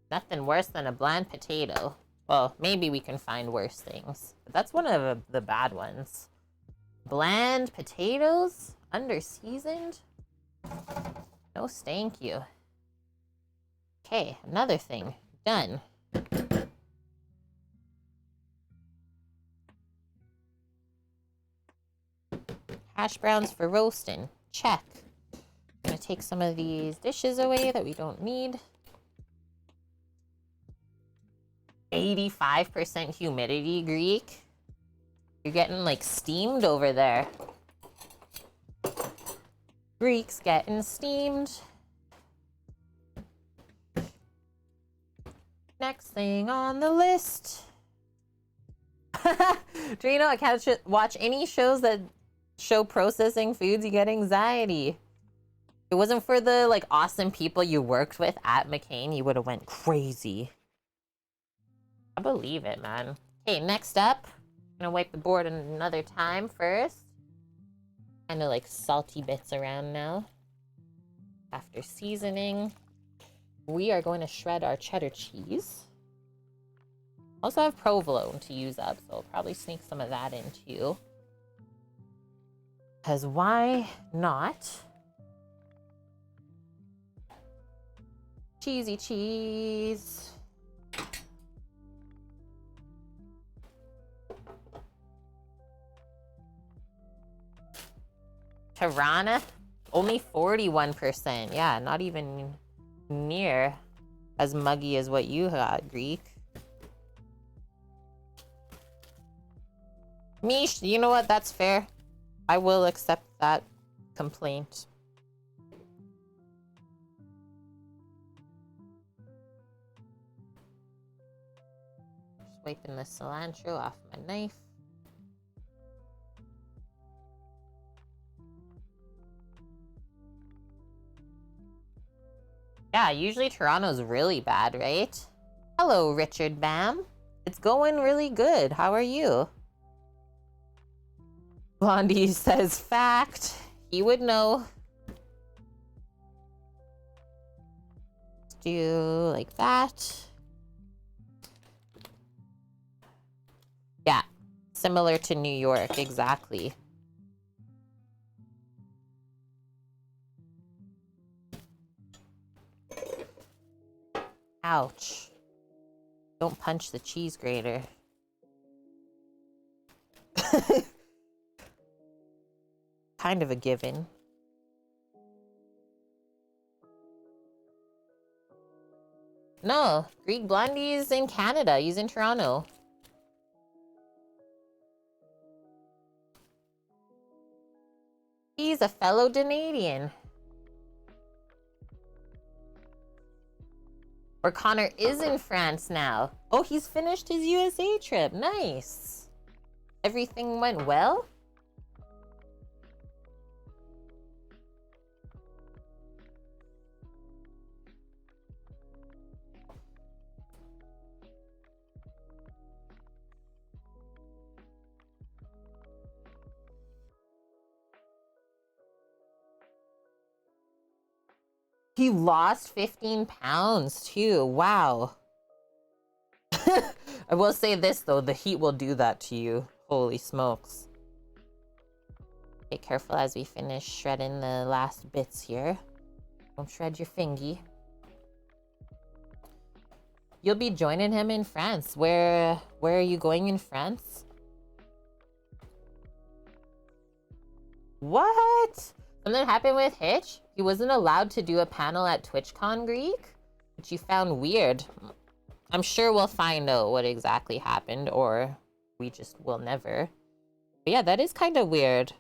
Nothing worse than a bland potato. Well, maybe we can find worse things. But that's one of the bad ones. Bland potatoes? Under-seasoned? No thank you. Okay, another thing. Done. Hash browns for roasting. Check. I'm gonna take some of these dishes away that we don't need. 85% humidity, Greek. You're getting like steamed over there. Greek's getting steamed. Next thing on the list. Drino, I can't watch any shows that show processing foods. You get anxiety. If it wasn't for the like awesome people you worked with at McCain, you would have went crazy. I believe it, man. Okay, next up, I'm gonna wipe the board another time first. Kind of like salty bits around now. After seasoning, we are going to shred our cheddar cheese. Also have provolone to use up, so I'll probably sneak some of that in too. Because why not? Cheesy cheese. Tirana, only 41%. Yeah, not even near as muggy as what you got, Greek. Mish, you know what? That's fair. I will accept that complaint. Just wiping the cilantro off my knife. Yeah, usually Toronto's really bad, right? Hello, Richard Bam. It's going really good. How are you? Blondie says fact. He would know. Let's do like that. Yeah, similar to New York, exactly. Ouch. Don't punch the cheese grater. kind of a given. No, Greek Blondie's in Canada. He's in Toronto. He's a fellow Canadian. Or Connor is in France now. Oh, he's finished his USA trip. Nice. Everything went well? He lost 15 pounds too. Wow. I will say this though, the heat will do that to you. Holy smokes. Be careful as we finish shredding the last bits here. Don't shred your fingy. You'll be joining him in France. Where are you going in France? What? Something happened with Hitch? He wasn't allowed to do a panel at TwitchCon Greek, which you found weird. I'm sure we'll find out what exactly happened, or we just will never. But yeah, that is kind of weird.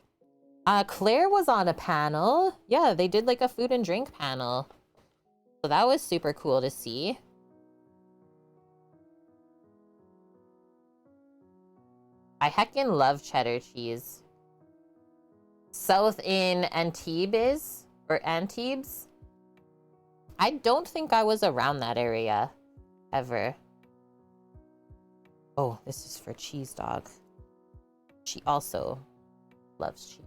Claire was on a panel. Yeah, they did like a food and drink panel. So that was super cool to see. I heckin' love cheddar cheese. South in Antibes, or Antibes. I don't think I was around that area ever. Oh, this is for Cheese Dog. She also loves cheese.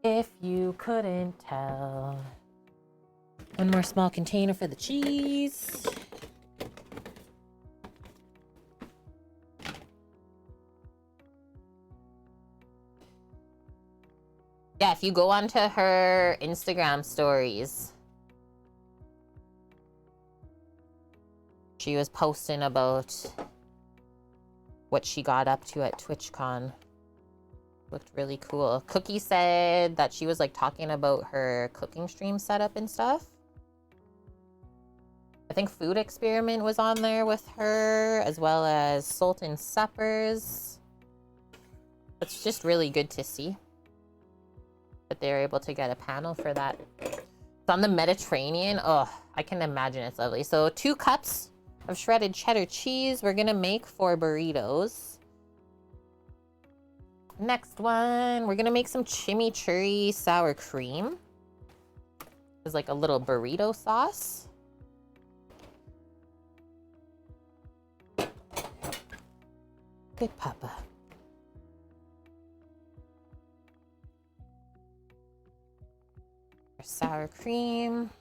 If you couldn't tell. One more small container for the cheese. Yeah, if you go onto her Instagram stories, she was posting about what she got up to at TwitchCon. Looked really cool. Cookie said that she was like talking about her cooking stream setup and stuff. I think Food Experiment was on there with her, as well as Sultan Suppers. It's just really good to see that they're able to get a panel for that. It's on the Mediterranean. Oh, I can imagine it's lovely. So 2 cups of shredded cheddar cheese we're gonna make for burritos. Next one, we're gonna make some chimichurri sour cream. It's like a little burrito sauce. Good papa. Sour cream.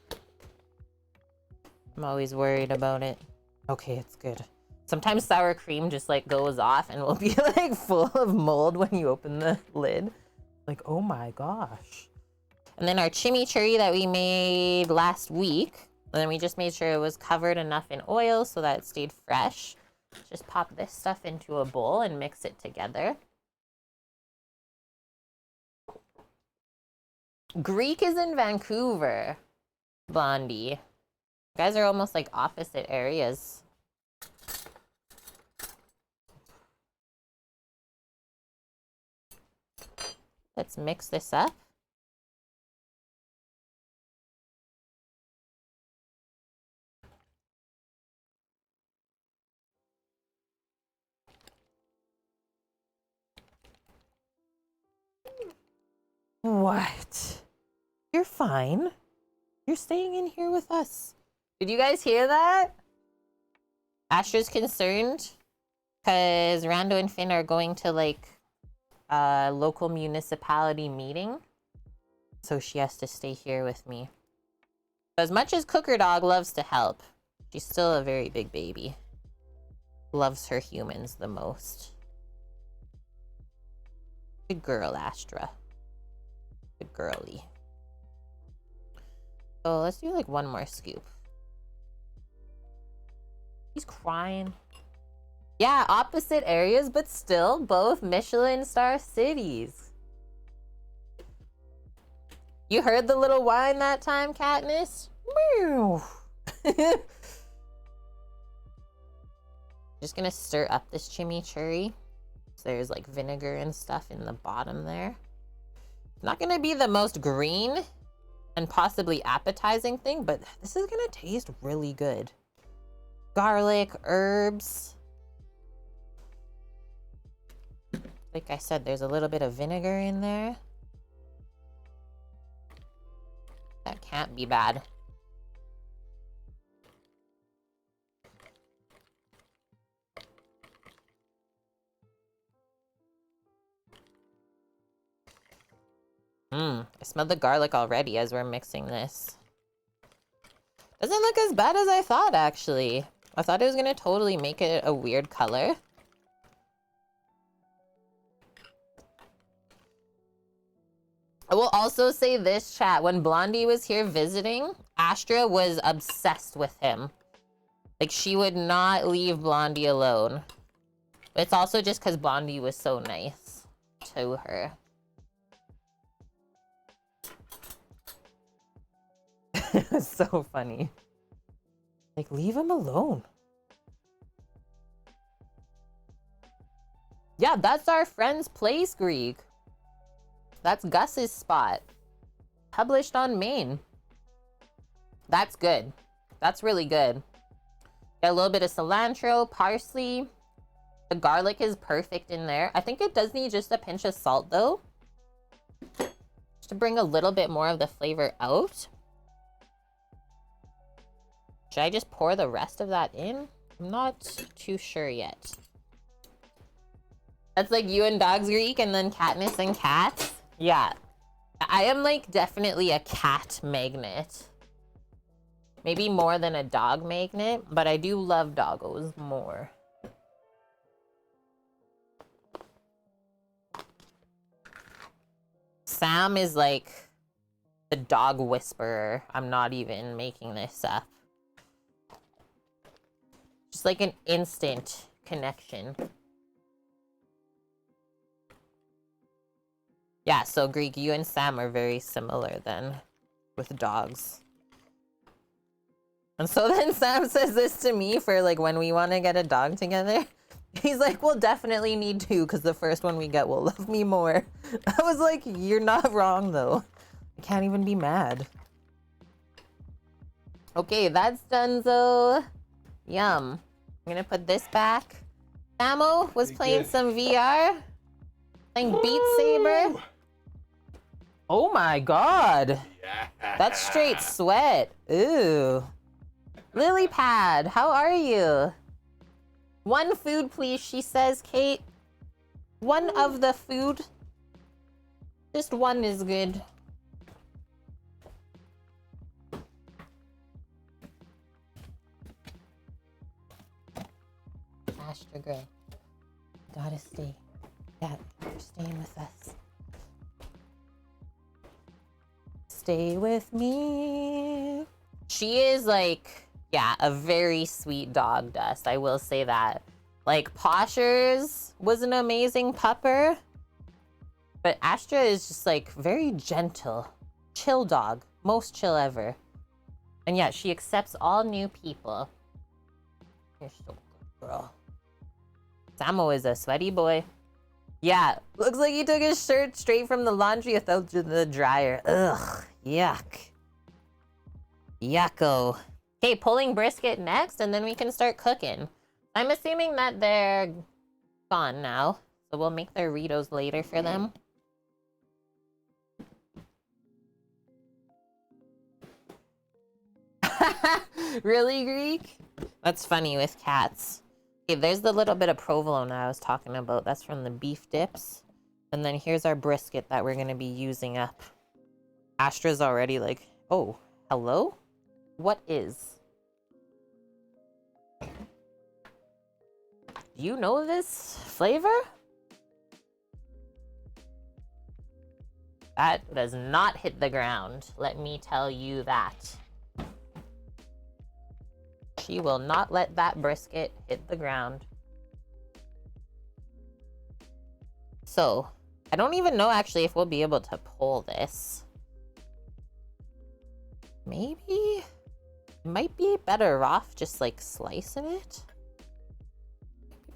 I'm always worried about it. Okay, it's good. Sometimes sour cream just like goes off and will be like full of mold when you open the lid. Like, oh my gosh. And then our chimichurri that we made last week. And then we just made sure it was covered enough in oil so that it stayed fresh. Just pop this stuff into a bowl and mix it together. Greek is in Vancouver, Blondie. You guys are almost like opposite areas. Let's mix this up. What? You're fine. You're staying in here with us. Did you guys hear that? Astra's concerned because Rando and Finn are going to like a local municipality meeting. So she has to stay here with me. As much as Cooker Dog loves to help, she's still a very big baby. Loves her humans the most. Good girl, Astra. Good girly. So let's do like one more scoop. He's crying. Yeah, opposite areas, but still both Michelin star cities. You heard the little whine that time, Katniss? Meow. Just gonna stir up this chimichurri. So there's like vinegar and stuff in the bottom there. Not gonna be the most green and possibly appetizing thing, but this is gonna taste really good. Garlic, herbs. Like I said, there's a little bit of vinegar in there. That can't be bad. I smell the garlic already as we're mixing this. Doesn't look as bad as I thought, actually. I thought it was gonna totally make it a weird color. I will also say this, chat. When Blondie was here visiting, Astra was obsessed with him. Like, she would not leave Blondie alone. But it's also just because Blondie was so nice to her. It's so funny. Like, leave him alone. Yeah, that's our friend's place, Greek. That's Gus's spot. Published on Maine. That's good. That's really good. Got a little bit of cilantro, parsley. The garlic is perfect in there. I think it does need just a pinch of salt, though, just to bring a little bit more of the flavor out. Should I just pour the rest of that in? I'm not too sure yet. That's like you and dogs, Greek, and then Katniss and cats. Yeah. I am like definitely a cat magnet. Maybe more than a dog magnet, but I do love doggos more. Sam is like the dog whisperer. I'm not even making this up. Just like an instant connection. Yeah, so Greek, you and Sam are very similar then with dogs. And so then Sam says this to me for like when we want to get a dog together. He's like, we'll definitely need two because the first one we get will love me more. I was like, you're not wrong though. I can't even be mad. Okay, that's donezo. Yum. I'm gonna put this back. Samo was playing some VR. Playing Beat Saber. Oh my god. Yeah. That's straight sweat. Ooh. Lily Pad, how are you? One food, please, she says, Kate. One of the food. Just one is good. Astra girl. Gotta stay. Yeah, you're staying with us. Stay with me. She is like, yeah, a very sweet dog, Dust. I will say that. Like, Poshers was an amazing pupper. But Astra is just like very gentle. Chill dog. Most chill ever. And yeah, she accepts all new people. You're so good, girl. Samo is a sweaty boy. Yeah, looks like he took his shirt straight from the laundry without the dryer. Ugh, yuck. Yucko. Okay, pulling brisket next, and then we can start cooking. I'm assuming that they're gone now, so we'll make their Doritos later for them. Really, Greek? That's funny with cats. Okay, there's the little bit of provolone I was talking about. That's from the beef dips. And then here's our brisket that we're going to be using up. Astra's already like, oh, hello? What is? Do you know this flavor? That does not hit the ground. Let me tell you that. She will not let that brisket hit the ground. So I don't even know actually if we'll be able to pull this. Maybe it might be better off just like slicing it.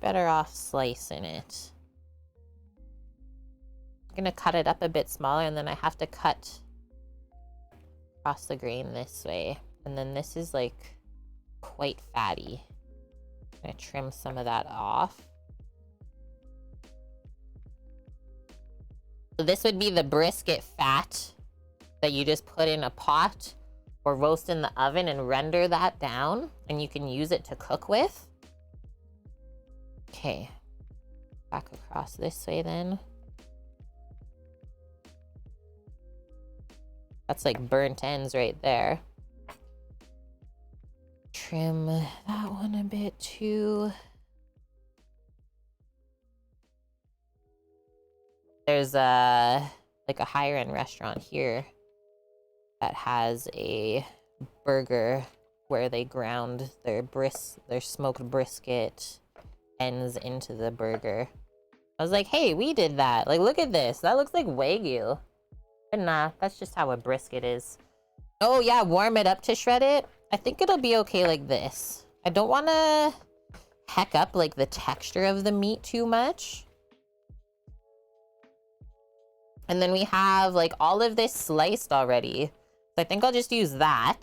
Better off slicing it. I'm gonna cut it up a bit smaller, and then I have to cut across the grain this way. And then this is like quite fatty. I'm gonna trim some of that off. So this would be the brisket fat that you just put in a pot or roast in the oven and render that down, and you can use it to cook with. Okay, back across this way then. That's like burnt ends right there. Trim that one a bit too. There's like a higher end restaurant here that has a burger where they ground their smoked brisket ends into the burger. I was like, hey, we did that. Like, look at this. That looks like Wagyu. But nah, that's just how a brisket is. Oh yeah, warm it up to shred it. I think it'll be okay like this. I don't want to heck up like the texture of the meat too much. And then we have like all of this sliced already. So I think I'll just use that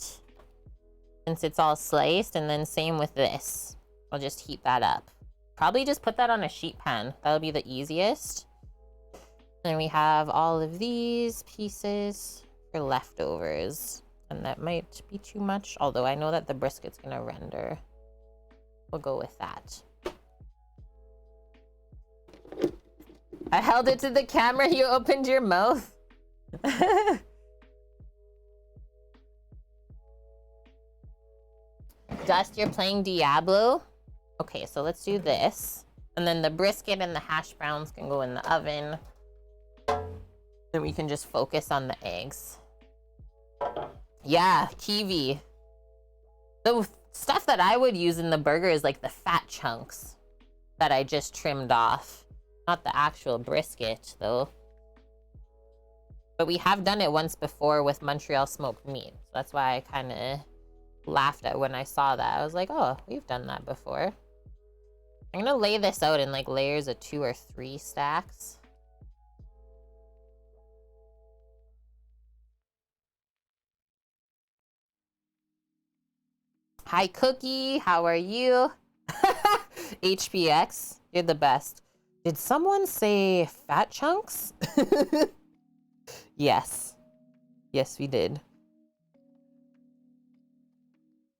since it's all sliced, and then same with this. I'll just heat that up. Probably just put that on a sheet pan. That'll be the easiest. Then we have all of these pieces for leftovers. And that might be too much, although I know that the brisket's gonna render. We'll go with that. I held it to the camera, you opened your mouth. Dust, you're playing Diablo? Okay, so let's do this. And then the brisket and the hash browns can go in the oven. Then we can just focus on the eggs. Yeah, kiwi. The stuff that I would use in the burger is like the fat chunks that I just trimmed off. Not the actual brisket, though. But we have done it once before with Montreal smoked meat. So that's why I kind of laughed at when I saw that. I was like, oh, we've done that before. I'm going to lay this out in like layers of 2 or 3 stacks. Hi, Cookie. How are you? HPX, you're the best. Did someone say fat chunks? Yes. Yes, we did.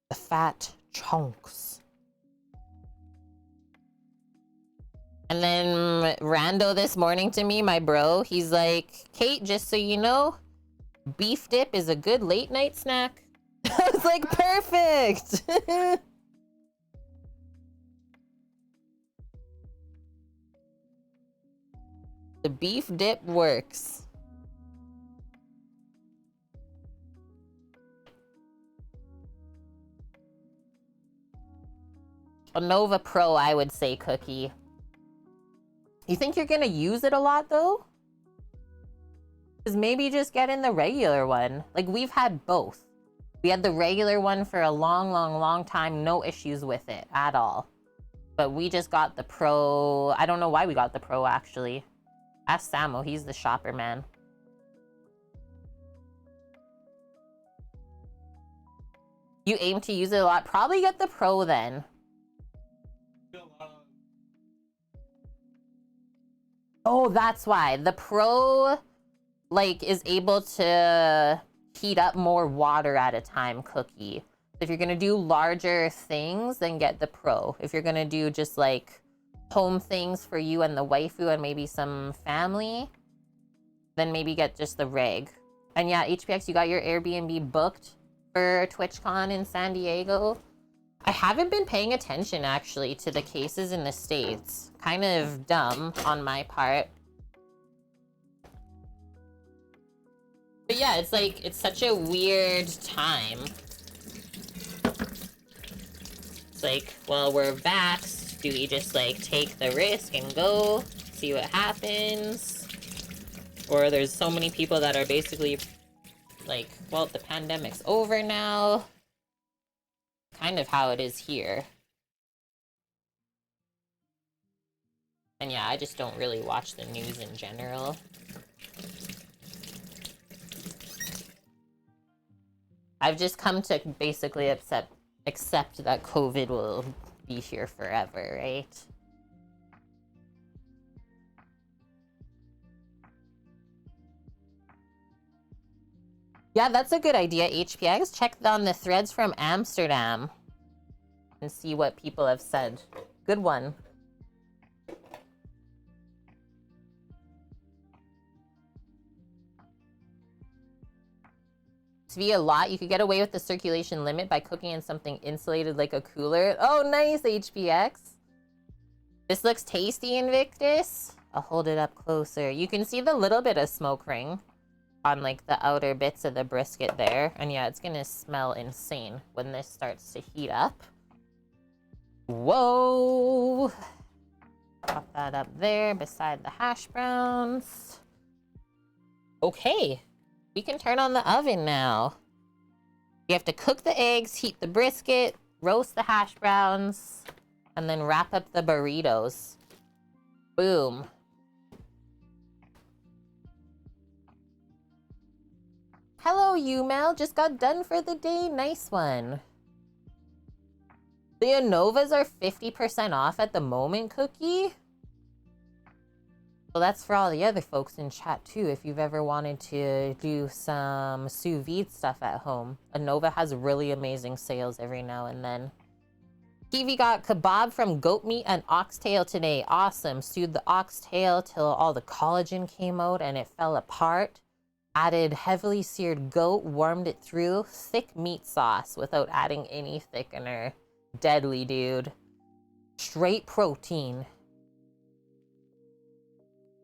The fat chunks. And then Rando this morning to me, my bro, he's like, Kate, just so you know, beef dip is a good late night snack. I was like, perfect. The beef dip works. A Nova Pro, I would say, Cookie. You think you're gonna use it a lot though? Because maybe just get in the regular one. Like, we've had both. We had the regular one for a long time, no issues with it at all. But we just got the Pro. I don't know why we got the Pro, actually. Ask Samo, he's the shopper, man. You aim to use it a lot? Probably get the Pro then. Oh, that's why. The Pro, like, is able to heat up more water at a time, Cookie. If you're gonna do larger things, then get the Pro. If you're gonna do just, like, home things for you and the waifu and maybe some family, then maybe get just the reg. And yeah, HPX, you got your Airbnb booked for TwitchCon in San Diego. I haven't been paying attention actually to the cases in the States. Kind of dumb on my part. But yeah, it's like, it's such a weird time. It's like, well, we're vaxxed. Do we just like take the risk and go? See what happens. Or there's so many people that are basically like, well, the pandemic's over now. Kind of how it is here. And yeah, I just don't really watch the news in general. I've just come to basically accept that COVID will be here forever, right? Yeah, that's a good idea, HPX. Check on the threads from Amsterdam and see what people have said. Good one. To be a lot, you could get away with the circulation limit by cooking in something insulated like a cooler. Oh, nice, HPX. This looks tasty, Invictus. I'll hold it up closer. You can see the little bit of smoke ring on like the outer bits of the brisket there. And yeah, it's gonna smell insane when this starts to heat up. Whoa! Pop that up there beside the hash browns. Okay, we can turn on the oven now. You have to cook the eggs, heat the brisket, roast the hash browns, and then wrap up the burritos. Boom. Hello, Umel. Just got done for the day. Nice one. The Anovas are 50% off at the moment, Cookie. Well, that's for all the other folks in chat, too, if you've ever wanted to do some sous vide stuff at home. Anova has really amazing sales every now and then. Kiwi got kebab from goat meat and oxtail today. Awesome. Stewed the oxtail till all the collagen came out and it fell apart. Added heavily seared goat, warmed it through. Thick meat sauce without adding any thickener. Deadly, dude. Straight protein.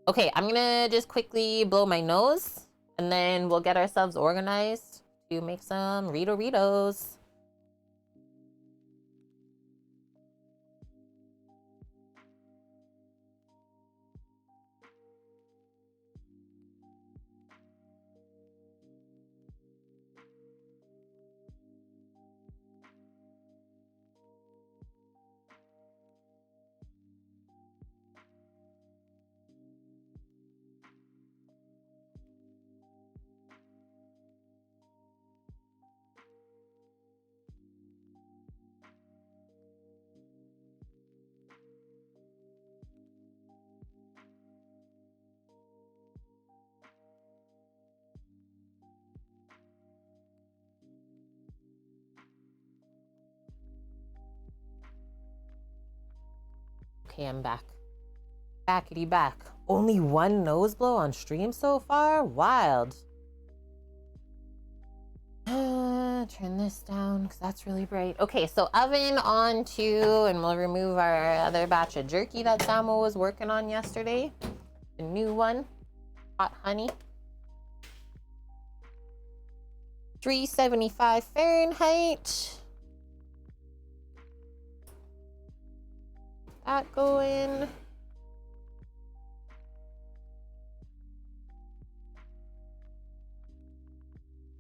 Okay, I'm gonna just quickly blow my nose and then we'll get ourselves organized to make some Ritos. Okay, I'm back. Backity back. Only one nose blow on stream so far? Wild. Turn this down because that's really bright. Okay, so oven on to, and we'll remove our other batch of jerky that Samo was working on yesterday. The new one. Hot honey. 375 Fahrenheit. That going.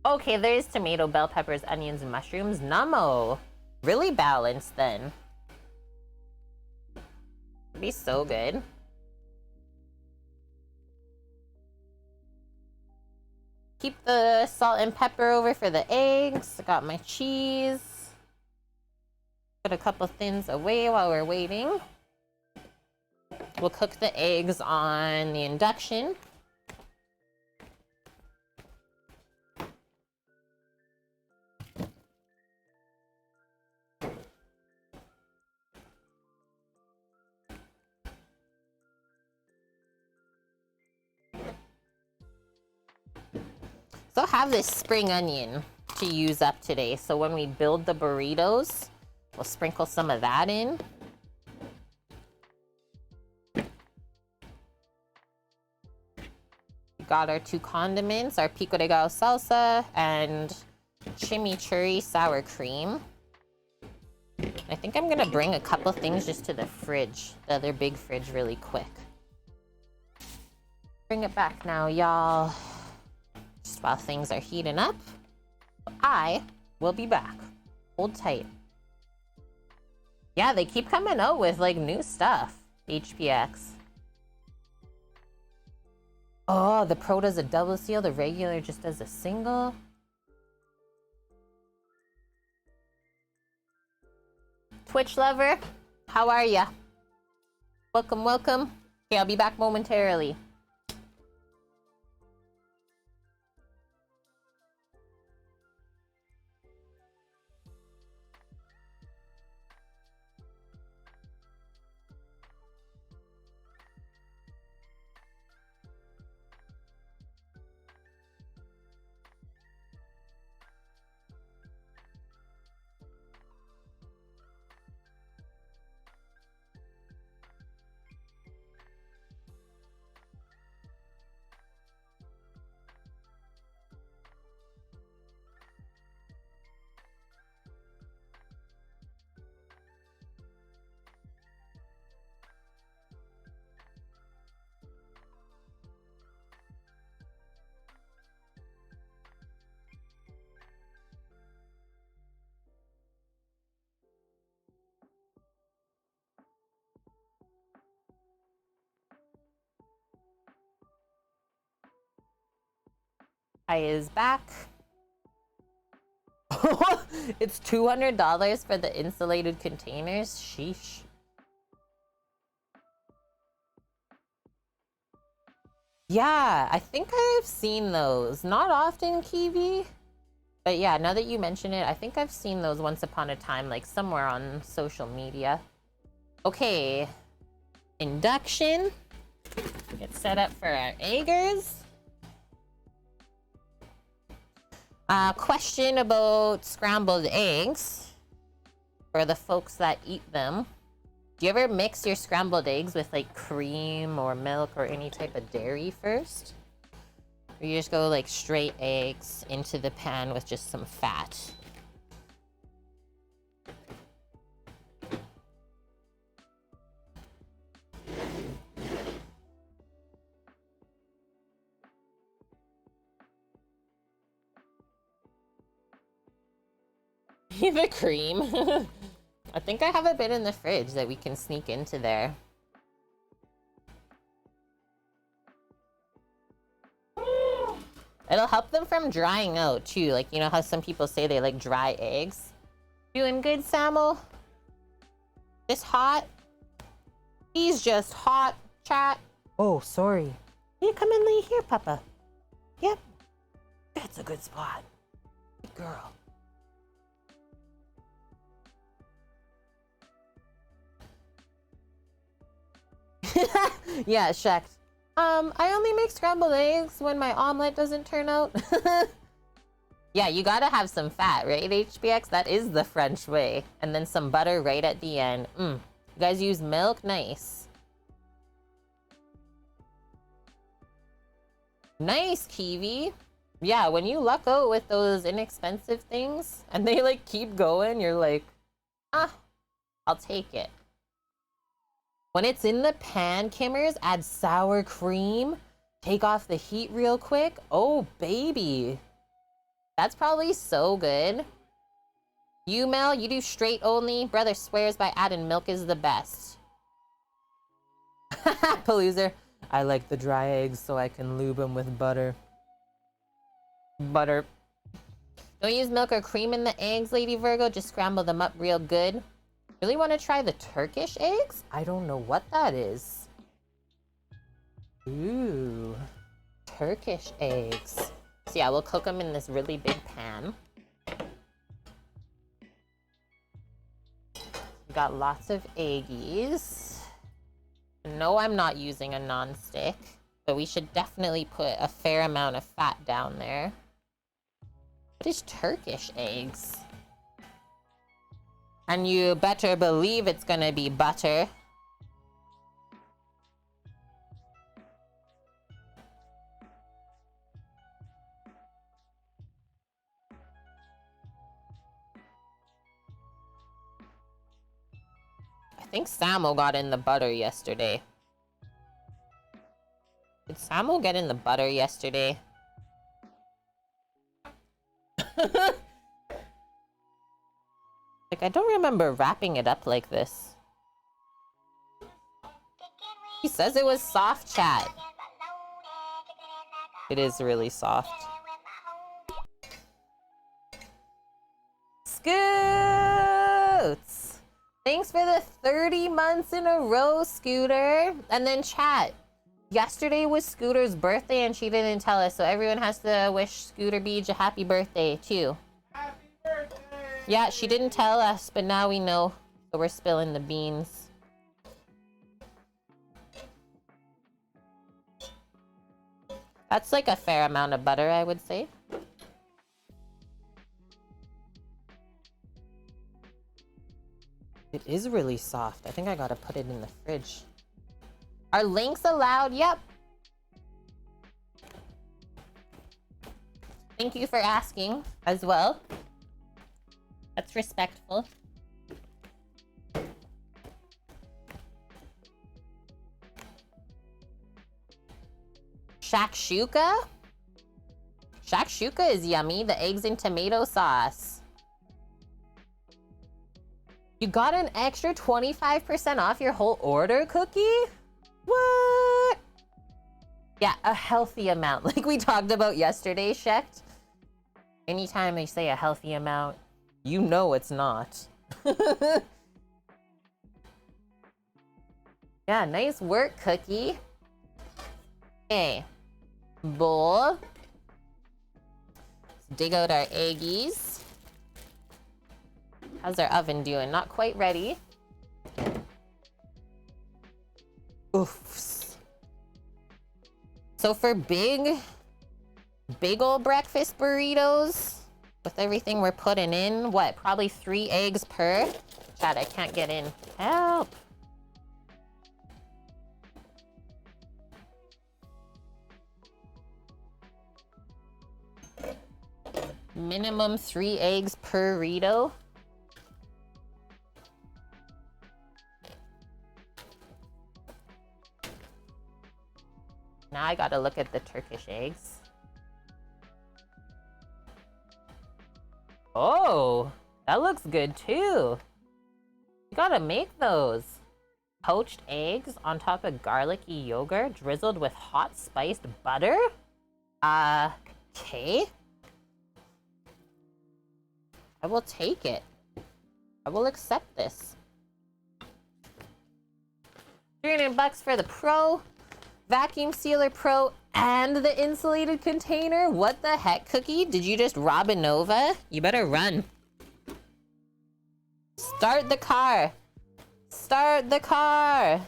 Okay, there's tomato, bell peppers, onions, and mushrooms. Nummo. Really balanced then. It'd be so good. Keep the salt and pepper over for the eggs. I got my cheese. Put a couple thins away while we're waiting. We'll cook the eggs on the induction. So I have this spring onion to use up today. So when we build the burritos, we'll sprinkle some of that in. We got our two condiments, our Pico de Gallo salsa and chimichurri sour cream. I think I'm gonna bring a couple things just to the fridge, the other big fridge really quick. bring it back now, y'all. Just while things are heating up, I will be back. Hold tight. Yeah, they keep coming out with like new stuff. HPX. Oh, the Pro does a double seal, the regular just does a single. Twitch lover, how are ya? Welcome, welcome. Okay, I'll be back momentarily. I is back. It's $200 for the insulated containers. Sheesh. Yeah, I think I've seen those. Not often, Kiwi. But yeah, now that you mention it, I think I've seen those once upon a time, like somewhere on social media. Okay. Induction. Get set up for our eggers. Question about scrambled eggs for the folks that eat them. Do you ever mix your scrambled eggs with like cream or milk or any type of dairy first? Or you just go like straight eggs into the pan with just some fat? The cream. I think I have a bit in the fridge that we can sneak into there. It'll help them from drying out too. Like, you know how some people say they like dry eggs? Doing good, Samuel? Just hot? He's just hot, chat. Oh, sorry. You come and lay here, Papa. Yep. That's a good spot. Good girl. Yeah, shucks. I only make scrambled eggs when my omelet doesn't turn out. Yeah, you gotta have some fat, right, HBX? That is the French way. And then some butter right at the end. You guys use milk? Nice. Nice, Kiwi. Yeah, when you luck out with those inexpensive things and they like keep going, you're like, I'll take it. When it's in the pan, Kimmers, add sour cream. Take off the heat real quick. Oh, baby. That's probably so good. You, Mel, you do straight only. Brother swears by adding milk is the best. Paloozer. I like the dry eggs so I can lube them with butter. Butter. Don't use milk or cream in the eggs, Lady Virgo. Just scramble them up real good. Really want to try the Turkish eggs? I don't know what that is. Ooh. Turkish eggs. So yeah, we'll cook them in this really big pan. We got lots of eggies. No, I'm not using a non-stick, but we should definitely put a fair amount of fat down there. What is Turkish eggs? And you better believe it's gonna be butter. I think Samo got in the butter yesterday. Did Samu get in the butter yesterday? Like, I don't remember wrapping it up like this. He says it was soft, chat. It is really soft. Scoots! Thanks for the 30 months in a row, Scooter. And then chat. Yesterday was Scooter's birthday and she didn't tell us, so everyone has to wish Scooter Beach a happy birthday too. Happy birthday! Yeah, she didn't tell us, but now we know. So we're spilling the beans. That's like a fair amount of butter, I would say. It is really soft. I think I gotta put it in the fridge. Are links allowed? Yep. Thank you for asking as well. That's respectful. Shakshuka? Shakshuka is yummy. The eggs and tomato sauce. You got an extra 25% off your whole order, Cookie? What? Yeah, a healthy amount. Like we talked about yesterday, Shecht. Anytime they say a healthy amount, you know it's not. Yeah, nice work, Cookie. Okay. Bowl. Let's dig out our eggies. How's our oven doing? Not quite ready. Oofs. So for big old breakfast burritos, with everything we're putting in, what, probably 3 eggs per? Chad, I can't get in. Help. Minimum 3 eggs per burrito. Now I gotta look at the Turkish eggs. Oh, that looks good too. You gotta make those. Poached eggs on top of garlicky yogurt drizzled with hot spiced butter? Okay. I will take it. I will accept this. $300 for the Pro, Vacuum Sealer Pro, and the insulated container? What the heck, Cookie? Did you just rob a Nova? You better run. Start the car. Start the car.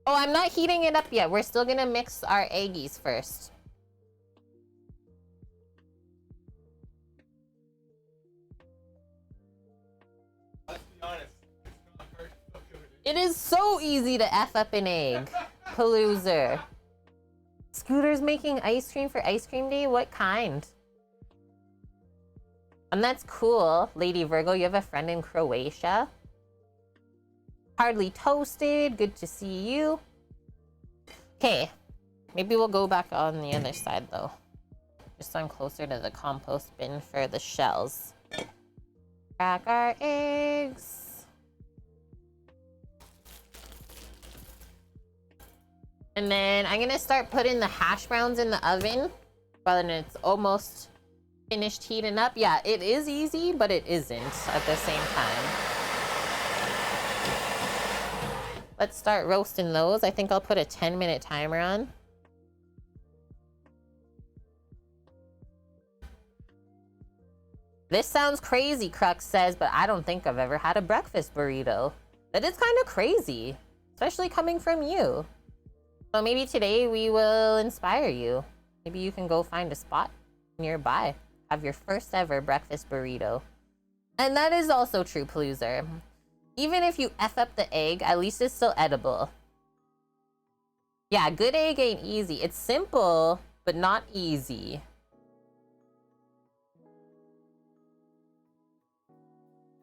Oh, I'm not heating it up yet. We're still gonna mix our eggies first. Let's be honest, it's not hard to cook it. It is so easy to F up an egg. Paloozer. Scooter's making ice cream for ice cream day? What kind? And that's cool. Lady Virgo, you have a friend in Croatia? Hardly toasted. Good to see you. Okay. Maybe we'll go back on the other side though. Just so I'm closer to the compost bin for the shells. Crack our eggs. And then I'm gonna start putting the hash browns in the oven. When it's almost finished heating up. Yeah, it is easy, but it isn't at the same time. Let's start roasting those. I think I'll put a 10-minute timer on. This sounds crazy, Crux says, but I don't think I've ever had a breakfast burrito. That is kind of crazy, especially coming from you. So maybe today we will inspire you. Maybe you can go find a spot nearby. Have your first ever breakfast burrito. And that is also true, Paloozer. Even if you F up the egg, at least it's still edible. Yeah, good egg ain't easy. It's simple, but not easy.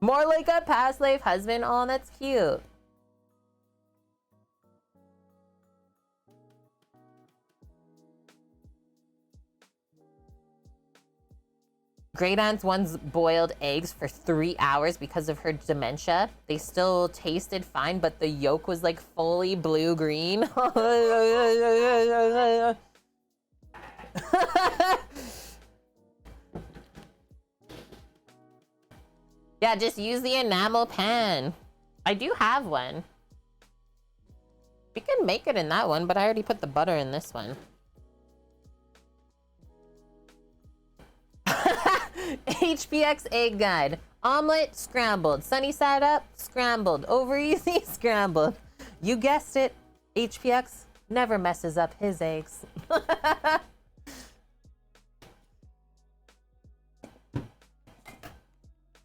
More like a past life husband. Oh, that's cute. Great aunt's once boiled eggs for 3 hours because of her dementia. They still tasted fine, but the yolk was like fully blue-green. Yeah, just use the enamel pan. I do have one. We can make it in that one, but I already put the butter in this one. HPX egg guide. Omelet, scrambled. Sunny side up, scrambled. Over easy, scrambled. You guessed it. HPX never messes up his eggs.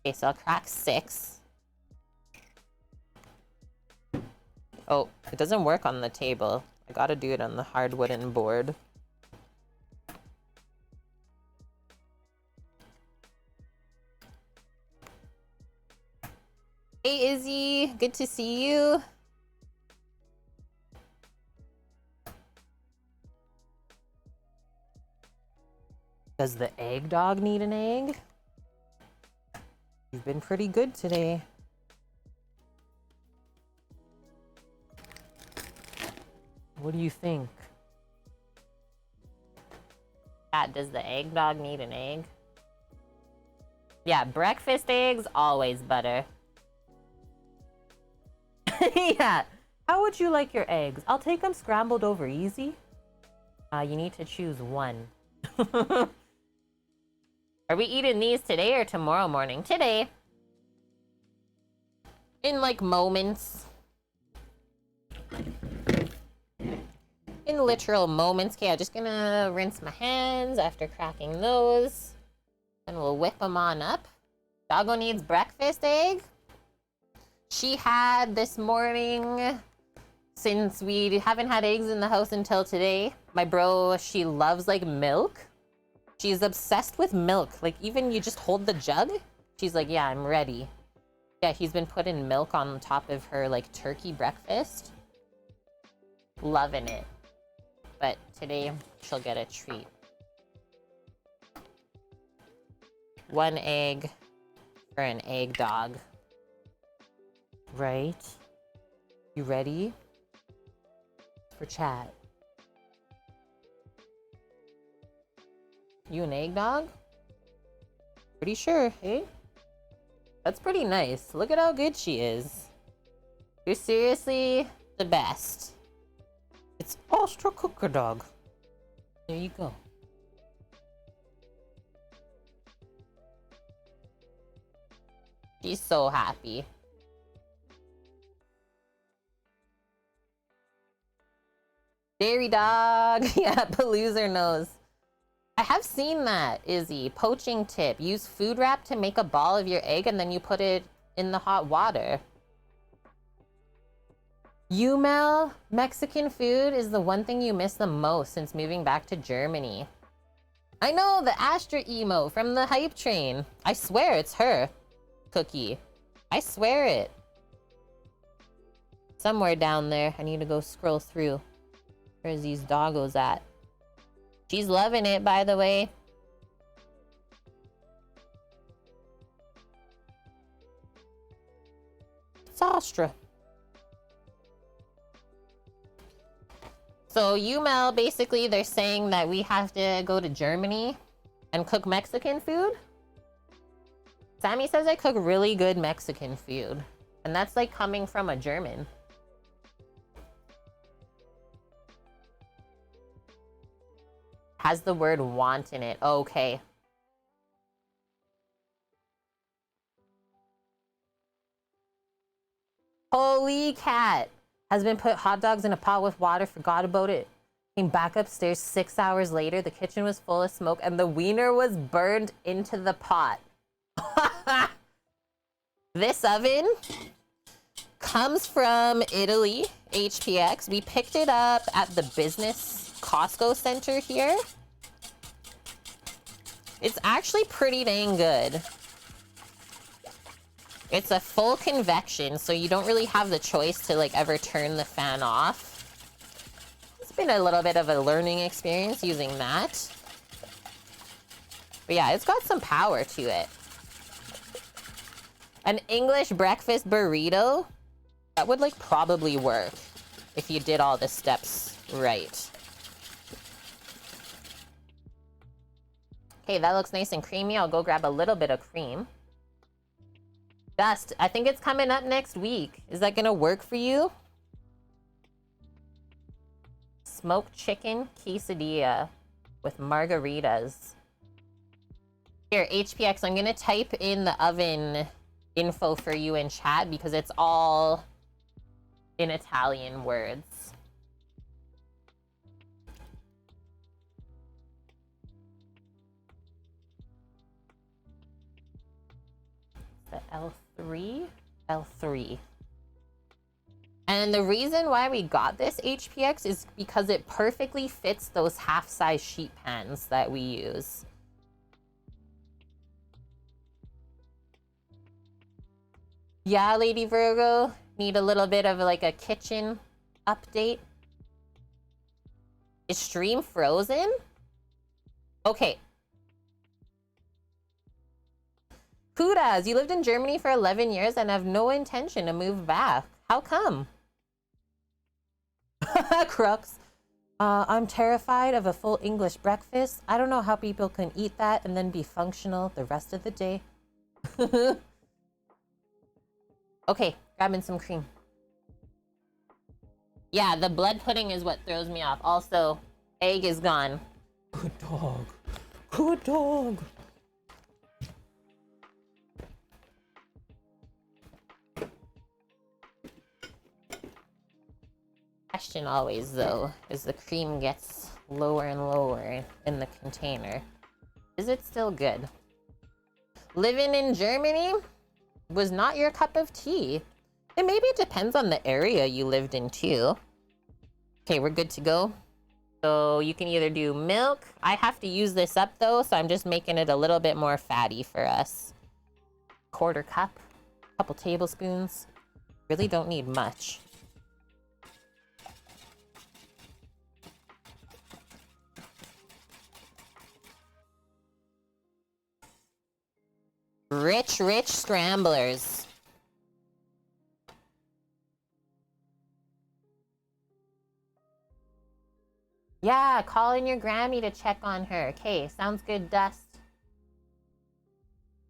Okay, so I'll crack 6. Oh, it doesn't work on the table. I gotta do it on the hard wooden board. Hey Izzy, good to see you. Does the egg dog need an egg? You've been pretty good today. What do you think? Cat, does the egg dog need an egg? Yeah, breakfast eggs, always butter. Yeah. How would you like your eggs? I'll take them scrambled over easy. You need to choose one. Are we eating these today or tomorrow morning? Today. In like moments. In literal moments. Okay, I'm just gonna rinse my hands after cracking those. And we'll whip them on up. Doggo needs breakfast egg. She had this morning, since we haven't had eggs in the house until today. My bro, she loves like milk. She's obsessed with milk. Like even you just hold the jug. She's like, yeah, I'm ready. Yeah, he's been putting milk on top of her like turkey breakfast. Loving it. But today she'll get a treat. 1 egg for an egg dog. Right? You ready? For chat. You an egg dog? Pretty sure, hey? That's pretty nice. Look at how good she is. You're seriously the best. It's Austro Cooker Dog. There you go. She's so happy. Dairy dog. Yeah, Paloozer knows. I have seen that, Izzy. Poaching tip. Use food wrap to make a ball of your egg and then you put it in the hot water. Mel, Mexican food is the one thing you miss the most since moving back to Germany. I know, the Astra emo from the hype train. I swear it's her. Cookie. I swear it. Somewhere down there. I need to go scroll through. Where's these doggos at? She's loving it, by the way. It's Astra. So UML, basically, they're saying that we have to go to Germany and cook Mexican food. Sammy says I cook really good Mexican food. And that's like coming from a German. Has the word want in it. Okay. Holy cat. Husband put hot dogs in a pot with water, forgot about it. Came back upstairs 6 hours later. The kitchen was full of smoke and the wiener was burned into the pot. This oven comes from Italy, HPX. We picked it up at the business Costco center here. It's actually pretty dang good. It's a full convection, so you don't really have the choice to like ever turn the fan off. It's been a little bit of a learning experience using that. But yeah, it's got some power to it. An English breakfast burrito, that would like probably work if you did all the steps right. Okay, that looks nice and creamy. I'll go grab a little bit of cream. Dust, I think it's coming up next week. Is that gonna work for you? Smoked chicken quesadilla with margaritas. Here, HPX, I'm gonna type in the oven info for you in chat because it's all in Italian words. The L3? L3. And the reason why we got this HPX is because it perfectly fits those half-size sheet pans that we use. Yeah, Lady Virgo, need a little bit of like a kitchen update. Is stream frozen? Okay. Kudas, you lived in Germany for 11 years and have no intention to move back. How come? Crux. I'm terrified of a full English breakfast. I don't know how people can eat that and then be functional the rest of the day. Okay, grabbing some cream. Yeah, the blood pudding is what throws me off. Also, egg is gone. Good dog. Good dog. Question always, though, is the cream gets lower and lower in the container. Is it still good? Living in Germany was not your cup of tea. And maybe it depends on the area you lived in too. Okay, we're good to go. So you can either do milk. I have to use this up though, so I'm just making it a little bit more fatty for us. Quarter cup, couple tablespoons. Really don't need much. Rich, rich scramblers. Yeah, call in your Grammy to check on her. Okay, sounds good, Dust.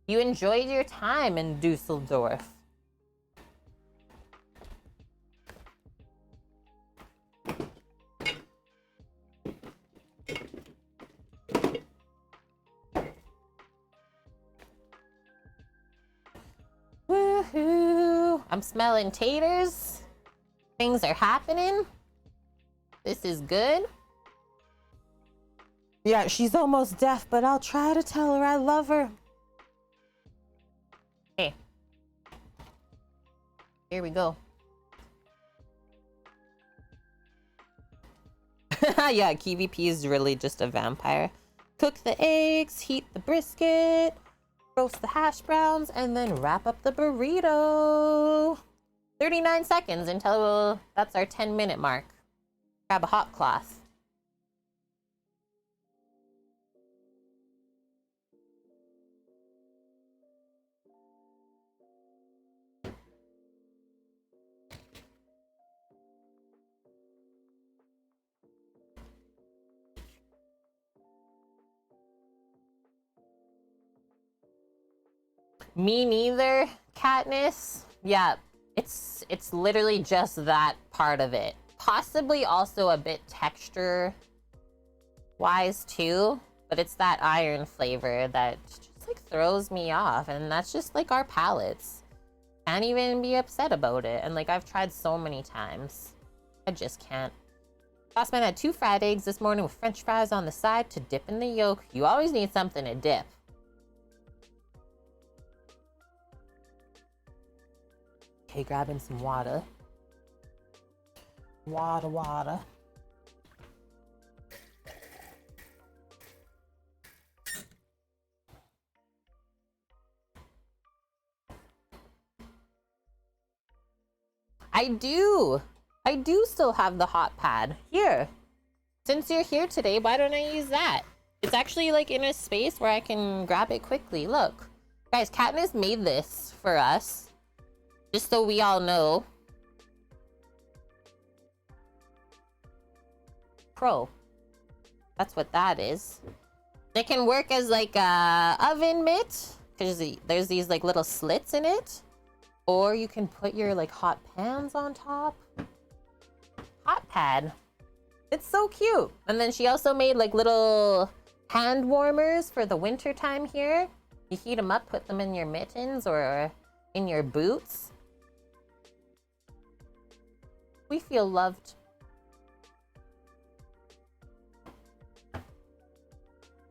You enjoyed your time in Dusseldorf. Woohoo! I'm smelling taters. Things are happening. This is good. Yeah, she's almost deaf, but I'll try to tell her I love her. Okay. Here we go. Yeah, KVP is really just a vampire. Cook the eggs, heat the brisket, roast the hash browns, and then wrap up the burrito. 39 seconds until that's our 10-minute mark. Grab a hot cloth. Me neither, Katniss. Yeah, it's literally just that part of it. Possibly also a bit texture wise too, but it's that iron flavor that just like throws me off, and that's just like our palates. Can't even be upset about it, and like I've tried so many times. I just can't. Bossman had 2 fried eggs this morning with french fries on the side to dip in the yolk. You always need something to dip. Okay, grabbing some water. Water. I do. I do still have the hot pad. Here. Since you're here today, why don't I use that? It's actually like in a space where I can grab it quickly. Look. Guys, Katniss made this for us. Just so we all know. Pro. That's what that is. It can work as like a oven mitt. Because there's these like little slits in it. Or you can put your like hot pans on top. Hot pad. It's so cute. And then she also made like little hand warmers for the winter time here. You heat them up, put them in your mittens or in your boots. We feel loved.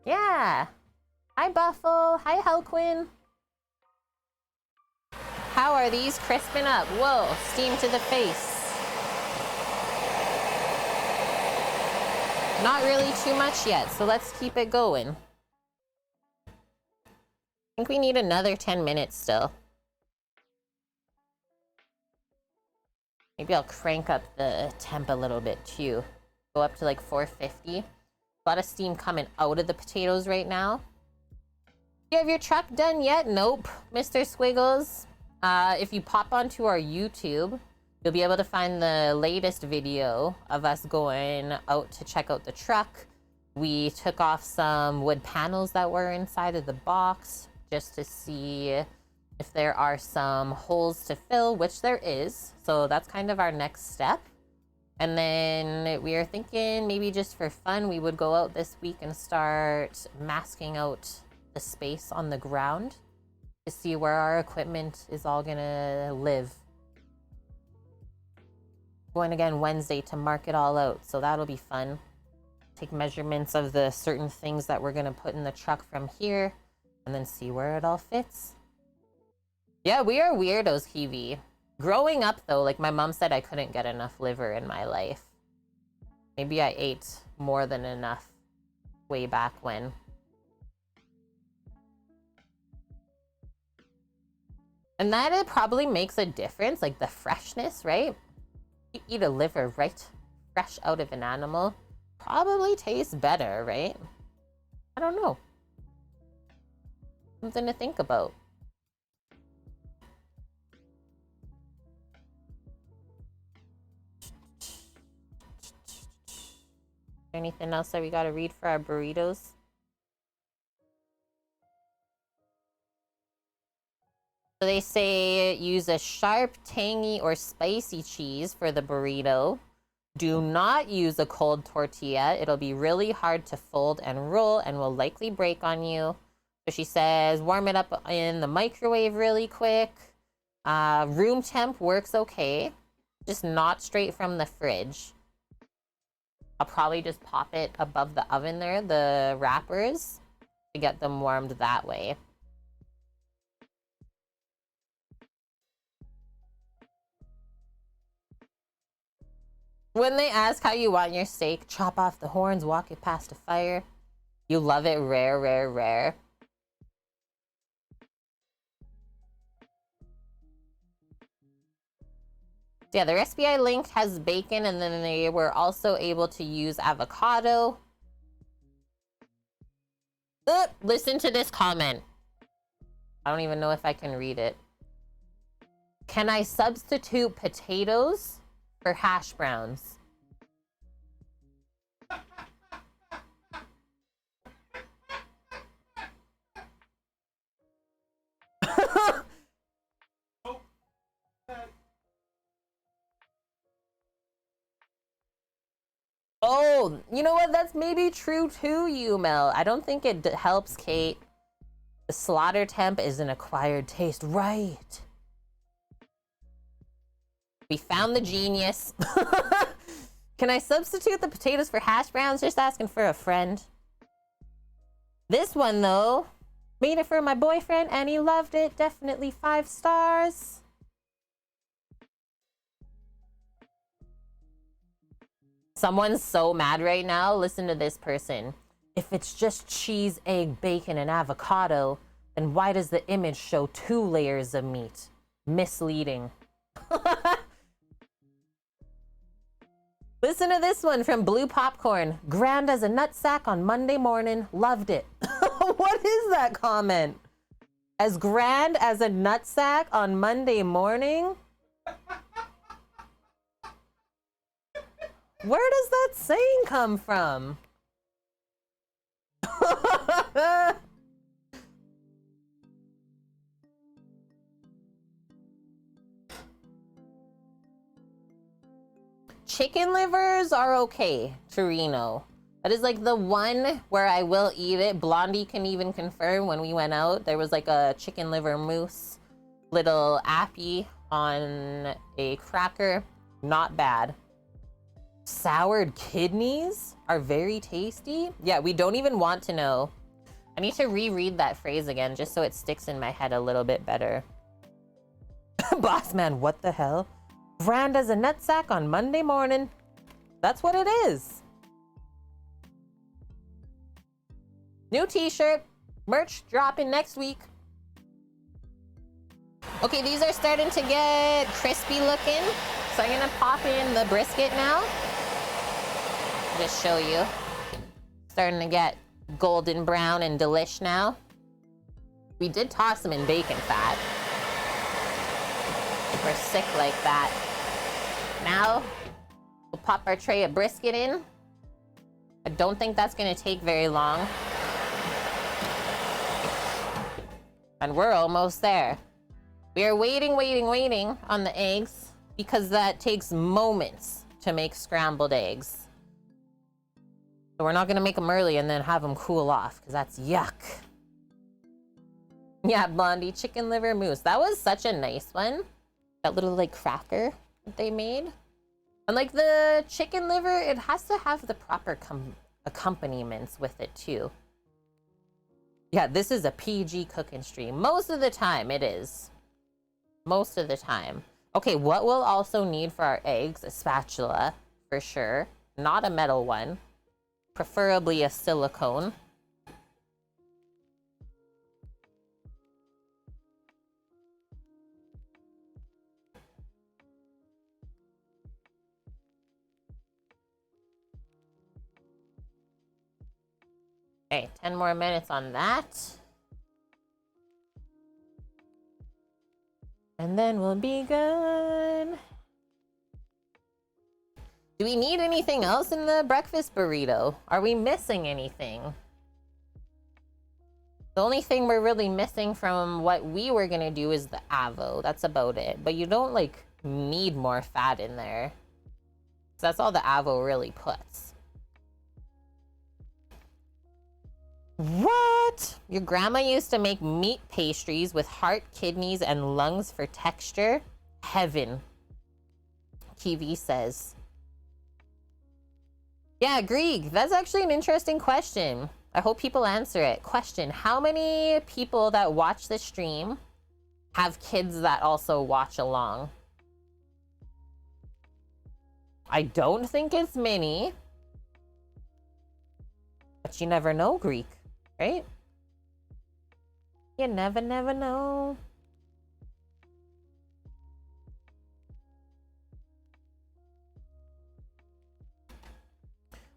Yeah. Hi, Buffle. Hi, Helquin. How are these crisping up? Whoa, steam to the face. Not really too much yet, so let's keep it going. I think we need another 10 minutes still. Maybe I'll crank up the temp a little bit too. Go up to like 450. A lot of steam coming out of the potatoes right now. You have your truck done yet? Nope, Mr. Squiggles. If you pop onto our YouTube, you'll be able to find the latest video of us going out to check out the truck. We took off some wood panels that were inside of the box just to see if there are some holes to fill, which there is. So that's kind of our next step. And then we are thinking maybe just for fun, we would go out this week and start masking out the space on the ground to see where our equipment is all gonna live. Going again Wednesday to mark it all out, so that'll be fun. Take measurements of the certain things that we're gonna put in the truck from here and then see where it all fits. Yeah, we are weirdos, Kiwi. Growing up though, like my mom said, I couldn't get enough liver in my life. Maybe I ate more than enough way back when. And that it probably makes a difference, like the freshness, right? You eat a liver right fresh out of an animal, probably tastes better, right? I don't know. Something to think about. Anything else that we gotta read for our burritos? So they say use a sharp, tangy, or spicy cheese for the burrito. Do not use a cold tortilla. It'll be really hard to fold and roll and will likely break on you. So she says warm it up in the microwave really quick. Room temp works okay, just not straight from the fridge. I'll probably just pop it above the oven there, the wrappers, to get them warmed that way. When they ask how you want your steak, chop off the horns, walk it past a fire. You love it rare, rare, rare. Yeah, the recipe I linked has bacon, and then they were also able to use avocado. Listen to this comment. I don't even know if I can read it. Can I substitute potatoes for hash browns? Oh, you know what? That's maybe true too, you Mel. I don't think it helps, Kate. The slaughter temp is an acquired taste, right? We found the genius. Can I substitute the potatoes for hash browns? Just asking for a friend. This one, though, made it for my boyfriend and he loved it. Definitely 5 stars. Someone's so mad right now. Listen to this person. If it's just cheese, egg, bacon, and avocado, then why does the image show 2 layers of meat? Misleading. Listen to this one from Blue Popcorn. Grand as a nutsack on Monday morning. Loved it. What is that comment? As grand as a nutsack on Monday morning? Where does that saying come from? Chicken livers are okay, Torino. That is like the one where I will eat it. Blondie can even confirm when we went out, there was like a chicken liver mousse, little appy on a cracker. Not bad. Soured kidneys are very tasty. Yeah, we don't even want to know. I need to reread that phrase again just so it sticks in my head a little bit better. Boss man, what the hell? Grand as a nutsack on Monday morning. That's what it is. New t-shirt, merch dropping next week. Okay, these are starting to get crispy looking. So I'm gonna pop in the brisket now. Just show you. Starting to get golden brown and delish now. We did toss them in bacon fat. We're sick like that. Now, we'll pop our tray of brisket in. I don't think that's gonna take very long. And we're almost there. We are waiting on the eggs because that takes moments to make scrambled eggs. So we're not gonna make them early and then have them cool off because that's yuck. Yeah, Blondie, chicken liver mousse. That was such a nice one. That little like cracker that they made. And like the chicken liver, it has to have the proper accompaniments with it too. Yeah, this is a PG cooking stream. Most of the time it is. Most of the time. Okay, what we'll also need for our eggs, a spatula for sure. Not a metal one. Preferably a silicone. Okay, 10 more minutes on that. And then we'll be good. Do we need anything else in the breakfast burrito? Are we missing anything? The only thing we're really missing from what we were gonna do is the avo. That's about it. But you don't like need more fat in there. So that's all the avo really puts. What? Your grandma used to make meat pastries with heart, kidneys, and lungs for texture? Heaven. TV says. Yeah, Grieg, that's actually an interesting question. I hope people answer it. Question, how many people that watch the stream have kids that also watch along? I don't think it's many. But you never know, Greek, right? You never know.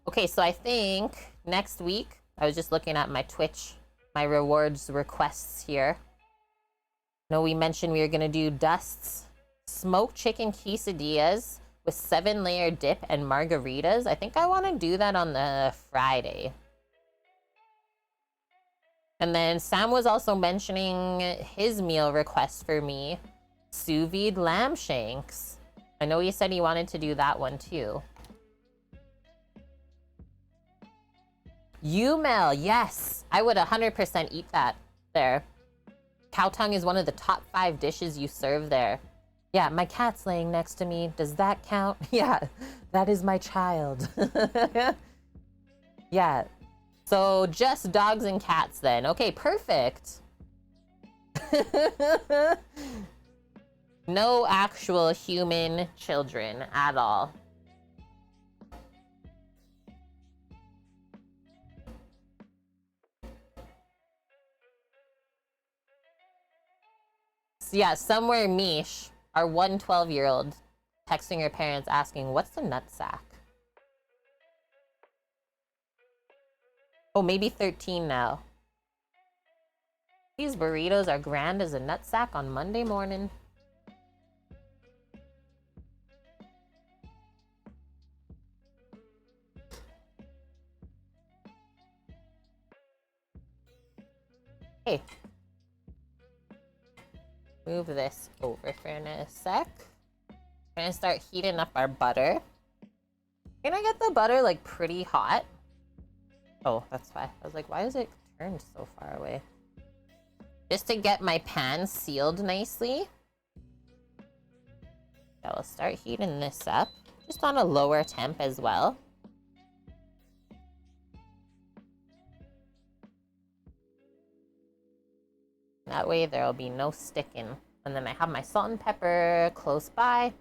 Okay, so I think next week, I was just looking at my Twitch, my rewards requests here. No, we mentioned we were gonna do Dust's smoked chicken quesadillas with 7-layer dip and margaritas. I think I wanna do that on the Friday. And then Sam was also mentioning his meal request for me, sous vide lamb shanks. I know he said he wanted to do that one too. Mel, yes, I would 100% eat that there. Cow tongue is one of the top 5 dishes you serve there. Yeah, my cat's laying next to me. Does that count? Yeah, that is my child. Yeah, so just dogs and cats then. Okay, perfect. No actual human children at all. Yeah, somewhere Mish, our 1 12-year-old, texting her parents asking, what's the nutsack? Oh, maybe 13 now. These burritos are grand as a nutsack on Monday morning. Hey. Move this over for a sec. We're gonna start heating up our butter. Can I get the butter like pretty hot? Oh, that's why. I was like, why is it turned so far away? Just to get my pan sealed nicely. I will start heating this up, just on a lower temp as well. That way there'll be no sticking. And then I have my salt and pepper close by.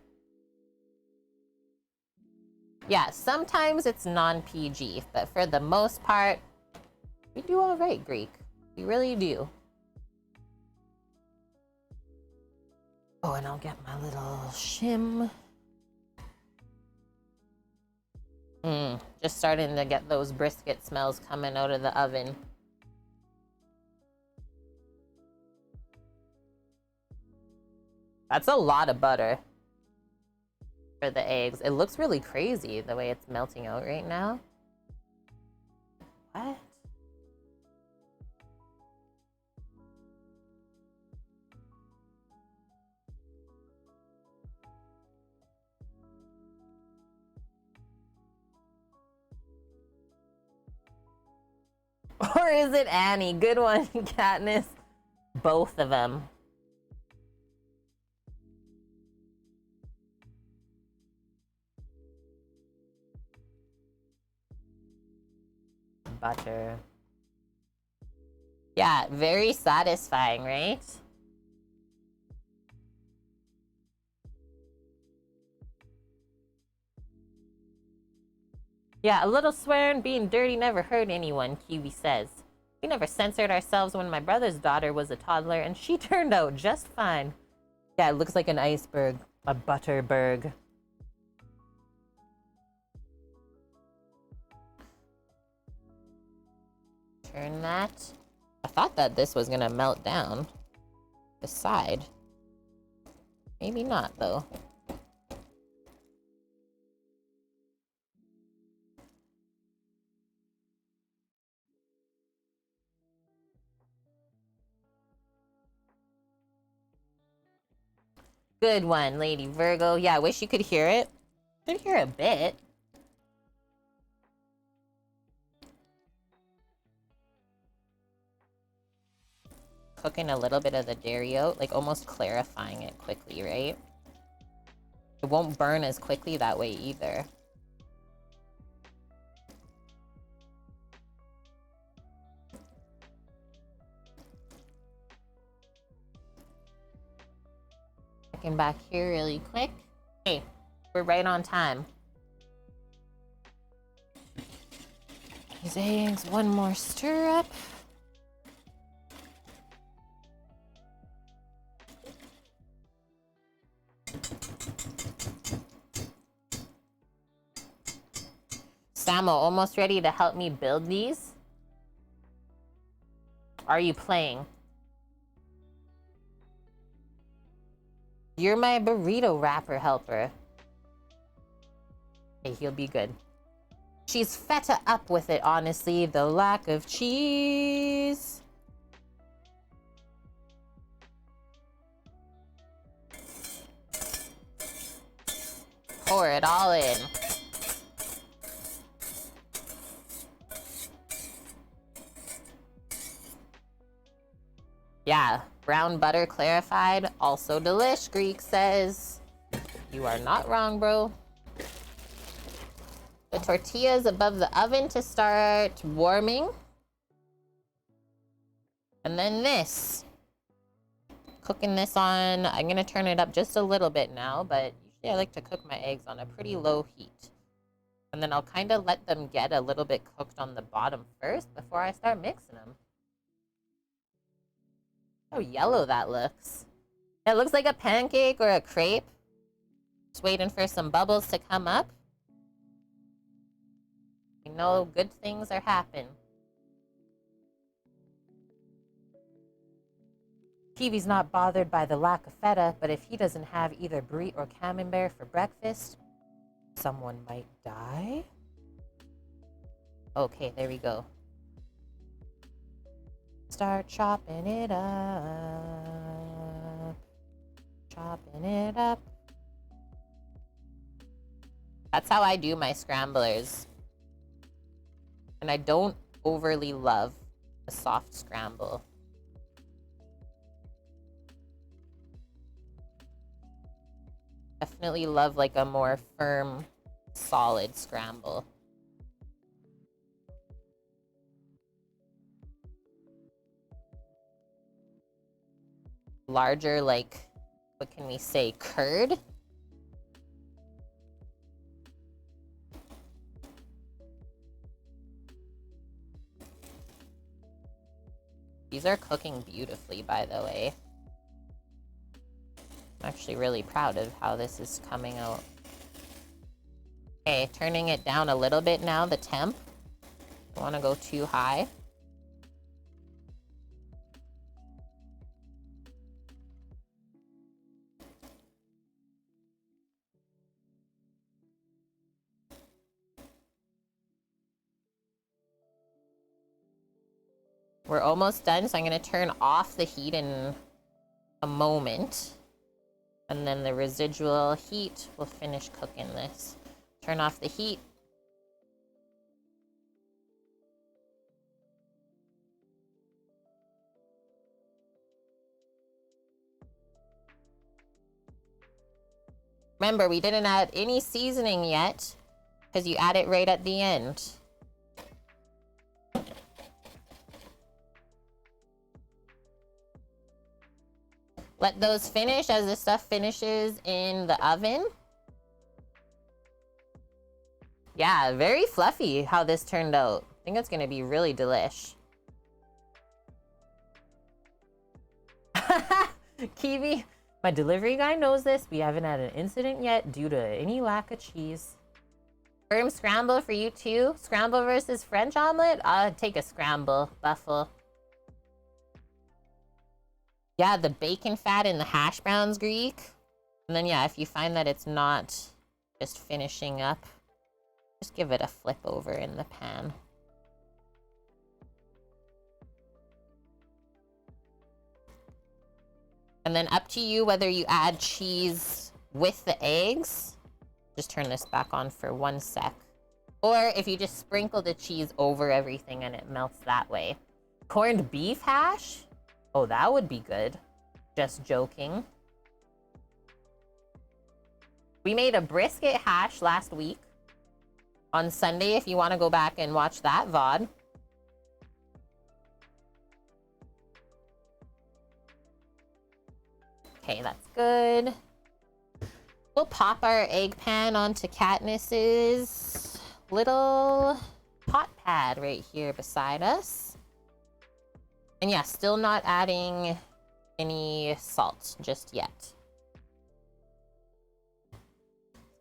Yeah, sometimes it's non-PG, but for the most part, we do all right, Greek. We really do. Oh, and I'll get my little shim. Just starting to get those brisket smells coming out of the oven. That's a lot of butter for the eggs. It looks really crazy the way it's melting out right now. What? Or is it Annie? Good one, Katniss. Both of them. Butter. Yeah, very satisfying, right? Yeah, a little swearing, being dirty never hurt anyone, Kiwi says. We never censored ourselves when my brother's daughter was a toddler, and she turned out just fine. Yeah, it looks like an iceberg. A butterberg. Turn that. I thought that this was gonna melt down the side. Maybe not, though. Good one, Lady Virgo. Yeah, I wish you could hear it. Could hear a bit. Cooking a little bit of the dairy out, like almost clarifying it quickly, right? It won't burn as quickly that way either. Checking back here really quick. Hey, we're right on time. These eggs, one more stir up. Samo, almost ready to help me build these? Are you playing? You're my burrito wrapper helper. Hey, he'll be good. She's feta up with it, honestly. The lack of cheese. Pour it all in. Yeah, brown butter clarified, also delish, Greek says. You are not wrong, bro. The tortillas above the oven to start warming. And then this. Cooking this on, I'm gonna turn it up just a little bit now, but usually I like to cook my eggs on a pretty low heat. And then I'll kind of let them get a little bit cooked on the bottom first before I start mixing them. How yellow that looks. It looks like a pancake or a crepe. Just waiting for some bubbles to come up. You know good things are happening. Kiwi's not bothered by the lack of feta, but if he doesn't have either brie or camembert for breakfast, someone might die. Okay, there we go. Start chopping it up. Chopping it up. That's how I do my scramblers. And I don't overly love a soft scramble. Definitely love like a more firm, solid scramble. Larger, like, what can we say, curd? These are cooking beautifully, by the way. I'm actually really proud of how this is coming out. Okay, turning it down a little bit now, the temp. Don't want to go too high. We're almost done, so I'm going to turn off the heat in a moment. And then the residual heat will finish cooking this. Turn off the heat. Remember, we didn't add any seasoning yet, because you add it right at the end. Let those finish as the stuff finishes in the oven. Yeah, very fluffy how this turned out. I think it's gonna be really delish. Kiwi, my delivery guy knows this. We haven't had an incident yet due to any lack of cheese. Firm scramble for you too? Scramble versus French omelet? I'll take a scramble, Buffalo. Yeah, the bacon fat in the hash browns, Greek. And then, yeah, if you find that it's not just finishing up, just give it a flip over in the pan. And then up to you whether you add cheese with the eggs. Just turn this back on for 1 sec. Or if you just sprinkle the cheese over everything and it melts that way. Corned beef hash? Oh, that would be good. Just joking. We made a brisket hash last week. On Sunday, if you want to go back and watch that VOD. Okay, that's good. We'll pop our egg pan onto Katniss's little pot pad right here beside us. And yeah, still not adding any salt just yet.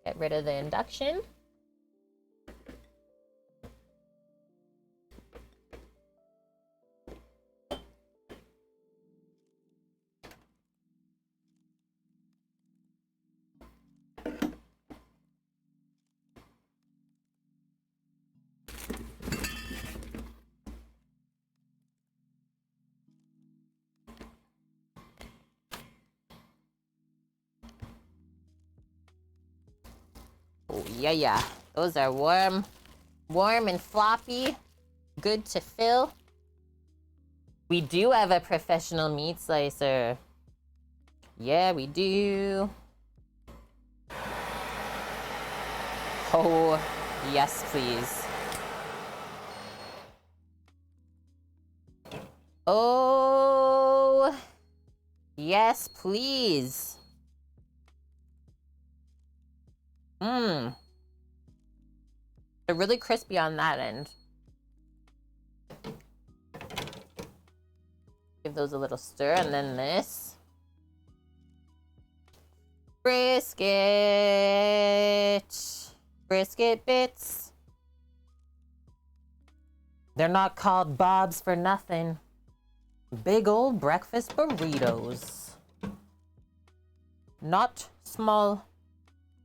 Get rid of the induction. Oh, yeah. Those are warm and floppy. Good to fill. We do have a professional meat slicer. Yeah, we do. Oh, yes, please. Oh, yes, please. Mmm. They're really crispy on that end. Give those a little stir, and then this. Brisket. Brisket bits. They're not called Bob's for nothing. Big old breakfast burritos. Not small.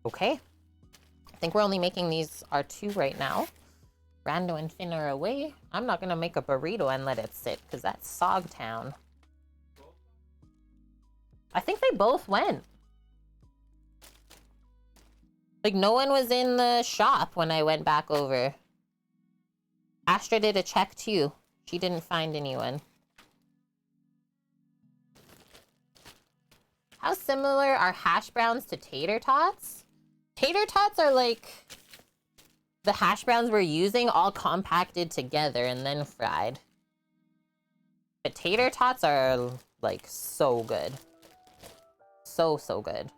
Okay. I think we're only making these R2 right now. Brando and Finn are away. I'm not gonna make a burrito and let it sit because that's Sogtown. I think they both went. Like, no one was in the shop when I went back over. Astra did a check too. She didn't find anyone. How similar are hash browns to tater tots? Tater tots are like the hash browns we're using all compacted together and then fried. But tater tots are like so good. So good.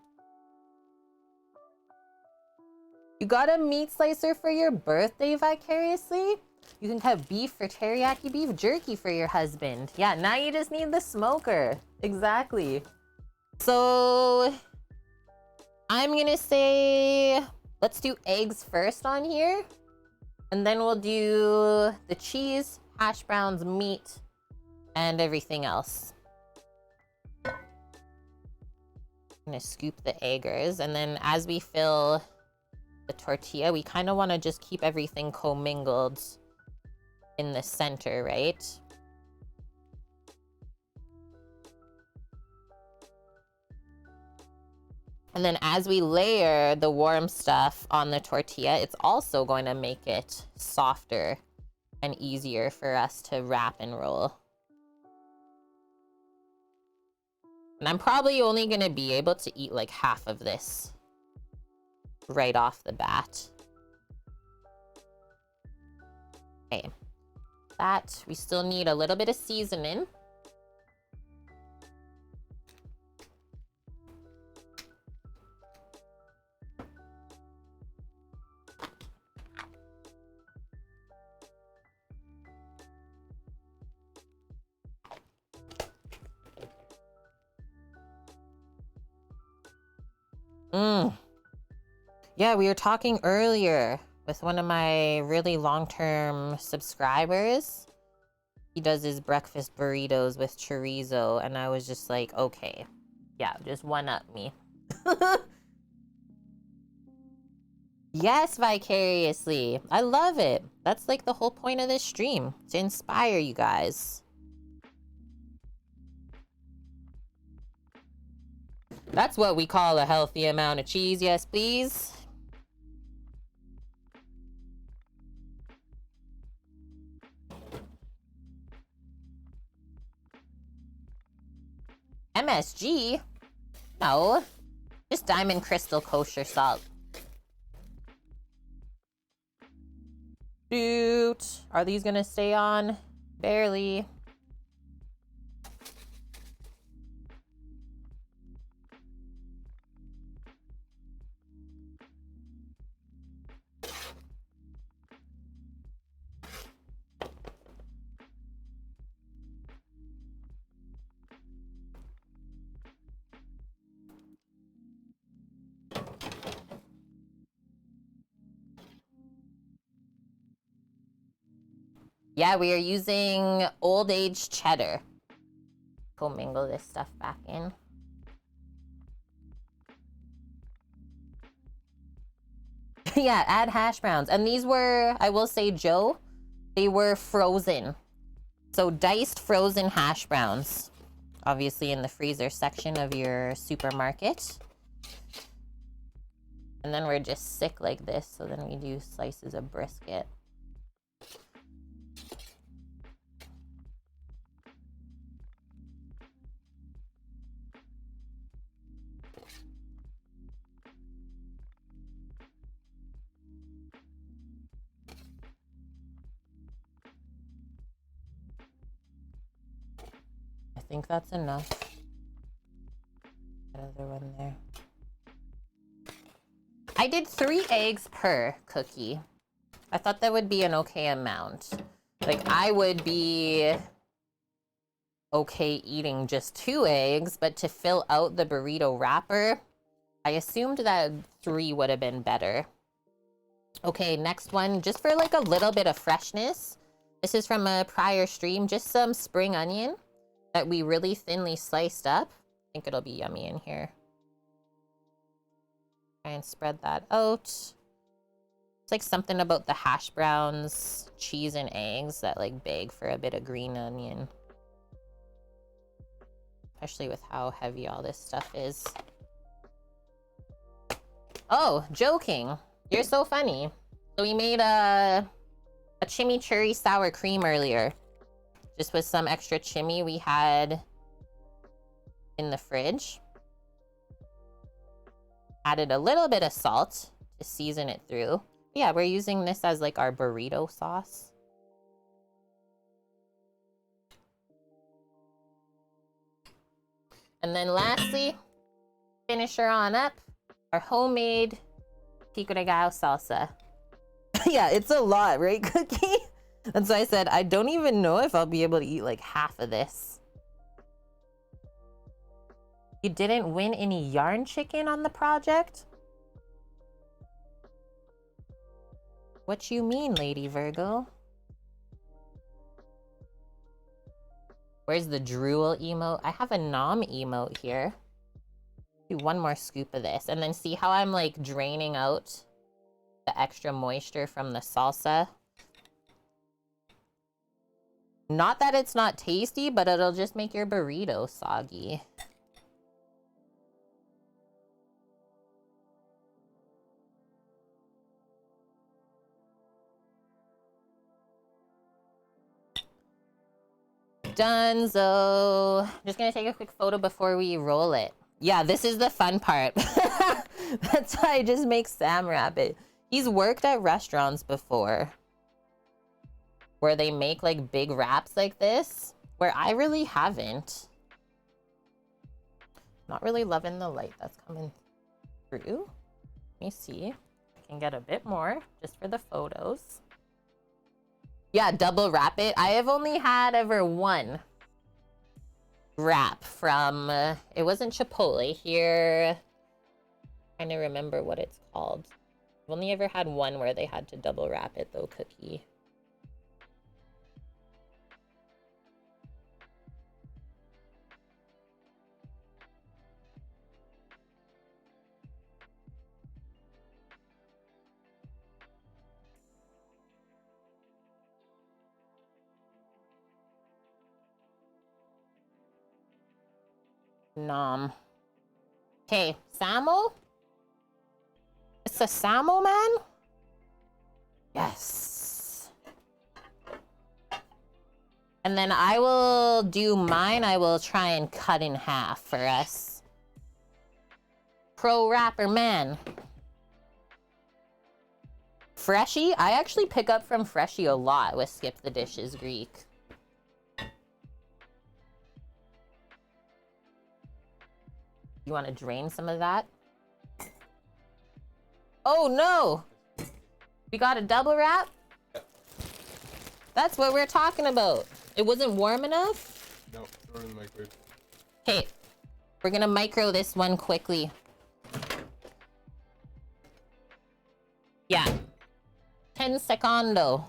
You got a meat slicer for your birthday, Vicariously? You can cut beef for teriyaki beef jerky for your husband. Yeah, now you just need the smoker. Exactly. So I'm gonna say let's do eggs first on here. And then we'll do the cheese, hash browns, meat, and everything else. I'm gonna scoop the eggers, and then as we fill the tortilla, we kind of want to just keep everything commingled in the center, right? And then as we layer the warm stuff on the tortilla, it's also going to make it softer and easier for us to wrap and roll. And I'm probably only going to be able to eat like half of this right off the bat. Okay. That, we still need a little bit of seasoning. Yeah, we were talking earlier with one of my really long-term subscribers. He does his breakfast burritos with chorizo, and I was just like, okay, yeah, just one up me. Yes, Vicariously. I love it. That's like the whole point of this stream, to inspire you guys. That's what we call a healthy amount of cheese, yes, please. MSG? No, just diamond crystal kosher salt. Shoot, are these gonna stay on? Barely. Yeah, we are using old age cheddar. Commingle this stuff back in. Yeah, add hash browns. And these were, I will say, Joe, they were frozen. So diced frozen hash browns. Obviously in the freezer section of your supermarket. And then we're just sick like this, so then we do slices of brisket. I think that's enough. Another one there. I did 3 eggs per cookie. I thought that would be an okay amount. Like, I would be okay eating just 2 eggs, but to fill out the burrito wrapper, I assumed that 3 would have been better. Okay, next one, just for like a little bit of freshness. This is from a prior stream, just some spring onion. that we really thinly sliced up. I think it'll be yummy in here. Try and spread that out. It's like something about the hash browns, cheese, and eggs that like beg for a bit of green onion. Especially with how heavy all this stuff is. Oh, joking. You're so funny. So we made a chimichurri sour cream earlier. Just with some extra chimi we had in the fridge. Added a little bit of salt to season it through. Yeah, we're using this as like our burrito sauce. And then lastly, finish her on up, our homemade Pico de Gallo salsa. Yeah, it's a lot, right, Cookie? And so I said, I don't even know if I'll be able to eat like half of this. You didn't win any yarn chicken on the project? What you mean, Lady Virgo? Where's the drool emote? I have a nom emote here. Do one more scoop of this and then see how I'm like draining out the extra moisture from the salsa. Not that it's not tasty, but it'll just make your burrito soggy. Donezo. Just gonna take a quick photo before we roll it. Yeah, this is the fun part. That's why I just make Sam wrap it. He's worked at restaurants before where they make like big wraps like this, where I really haven't. Not really loving the light that's coming through. Let me see. I can get a bit more just for the photos. Yeah, double wrap it. I have only had ever one wrap from, it wasn't Chipotle here. Trying to remember what it's called. I've only ever had one where they had to double wrap it though, Cookie. Nom. Okay, Samo? It's a Samo man? Yes. And then I will do mine. I will try and cut in half for us. Pro rapper man. Freshie? I actually pick up from Freshie a lot with Skip the Dishes Greek. You want to drain some of that? Oh no! We got a double wrap? That's what we're talking about. It wasn't warm enough? No, throw it in the microwave. Okay, we're gonna micro this one quickly. Yeah. 10 secondo.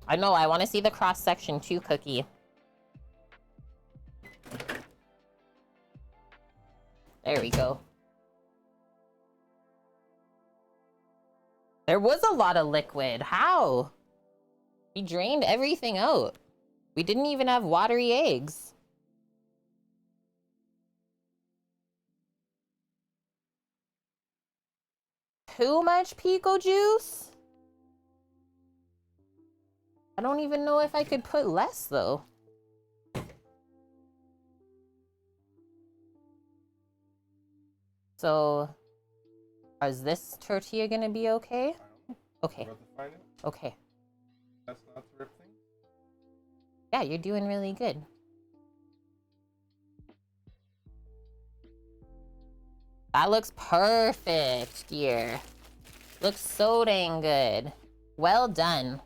I know, I want to see the cross section too, Cookie. There we go. There was a lot of liquid. How? We drained everything out. We didn't even have watery eggs. Too much Pico juice? I don't even know if I could put less though. So, is this tortilla gonna be okay? Okay. About to find it. Okay. That's not the rip thing. Yeah, you're doing really good. That looks perfect, dear. Looks so dang good. Well done.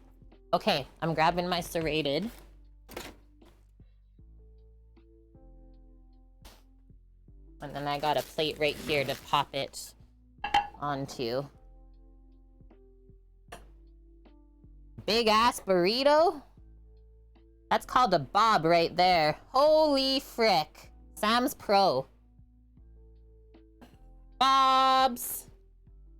Okay, I'm grabbing my serrated. And then I got a plate right here to pop it onto. Big ass burrito. That's called a bob right there. Holy frick. Sam's pro. Bob's.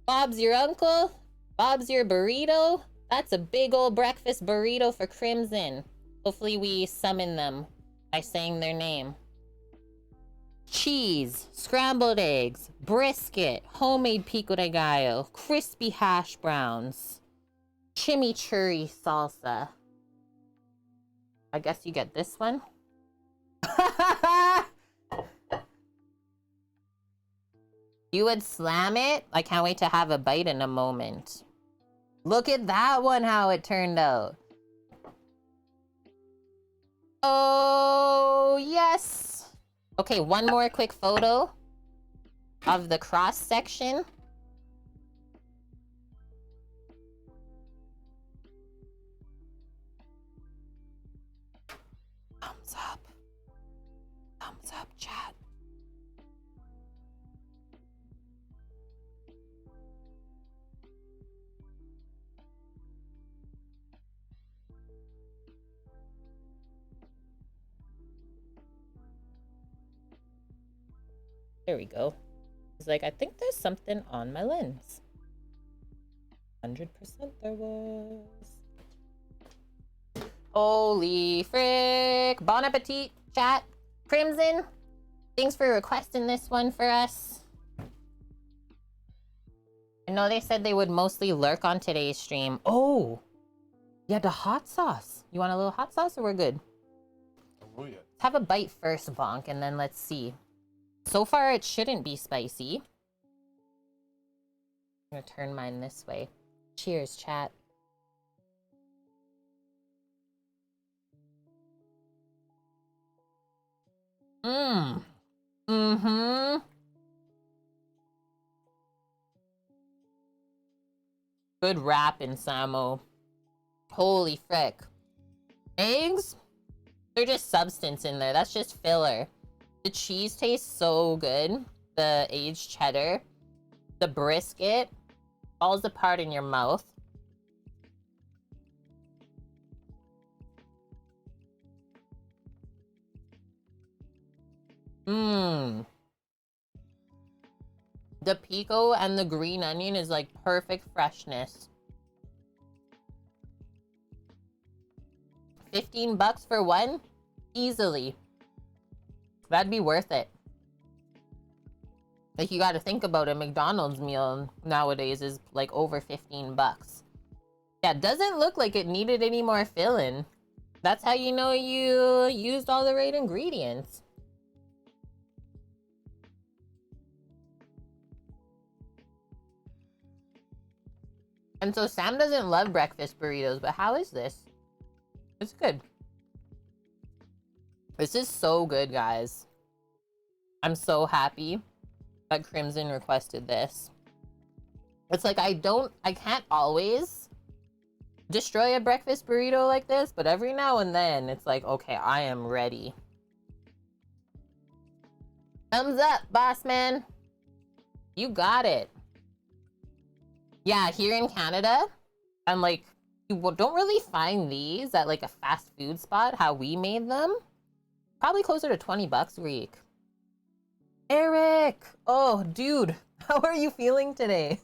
Bob's your uncle? Bob's your burrito? That's a big old breakfast burrito for Crimson. Hopefully we summon them by saying their name. Cheese, scrambled eggs, brisket, homemade pico de gallo, crispy hash browns, chimichurri salsa. I guess you get this one. You would slam it? I can't wait to have a bite in a moment. Look at that one, how it turned out. Oh, yes. Okay, one more quick photo of the cross section. Thumbs up. Thumbs up, chat. There we go. He's like, I think there's something on my lens. 100% there was. Holy frick. Bon appetit, chat. Crimson, thanks for requesting this one for us. I know they said they would mostly lurk on today's stream. Oh, yeah, the hot sauce. You want a little hot sauce or we're good? Oh, yeah. Let's have a bite first, Bonk, and then let's see. So far, it shouldn't be spicy. I'm gonna turn mine this way. Cheers, chat. Mm-hmm. Good rapping, Samo. Holy frick. Eggs? They're just substance in there. That's just filler. The cheese tastes so good. The aged cheddar. The brisket falls apart in your mouth. Mmm. The pico and the green onion is like perfect freshness. $15 for one? Easily. That'd be worth it. Like, you gotta think about it. McDonald's meal nowadays is like over $15. Yeah, it doesn't look like it needed any more filling. That's how you know you used all the right ingredients. And so Sam doesn't love breakfast burritos, but how is this? It's good. This is so good, guys. I'm so happy that Crimson requested this. It's like I can't always destroy a breakfast burrito like this, but every now and then it's like, okay, I am ready. Thumbs up, boss man. You got it. Yeah, here in Canada, I'm like, you don't really find these at like a fast food spot, how we made them. Probably closer to $20 a week. Eric! Oh, dude, how are you feeling today?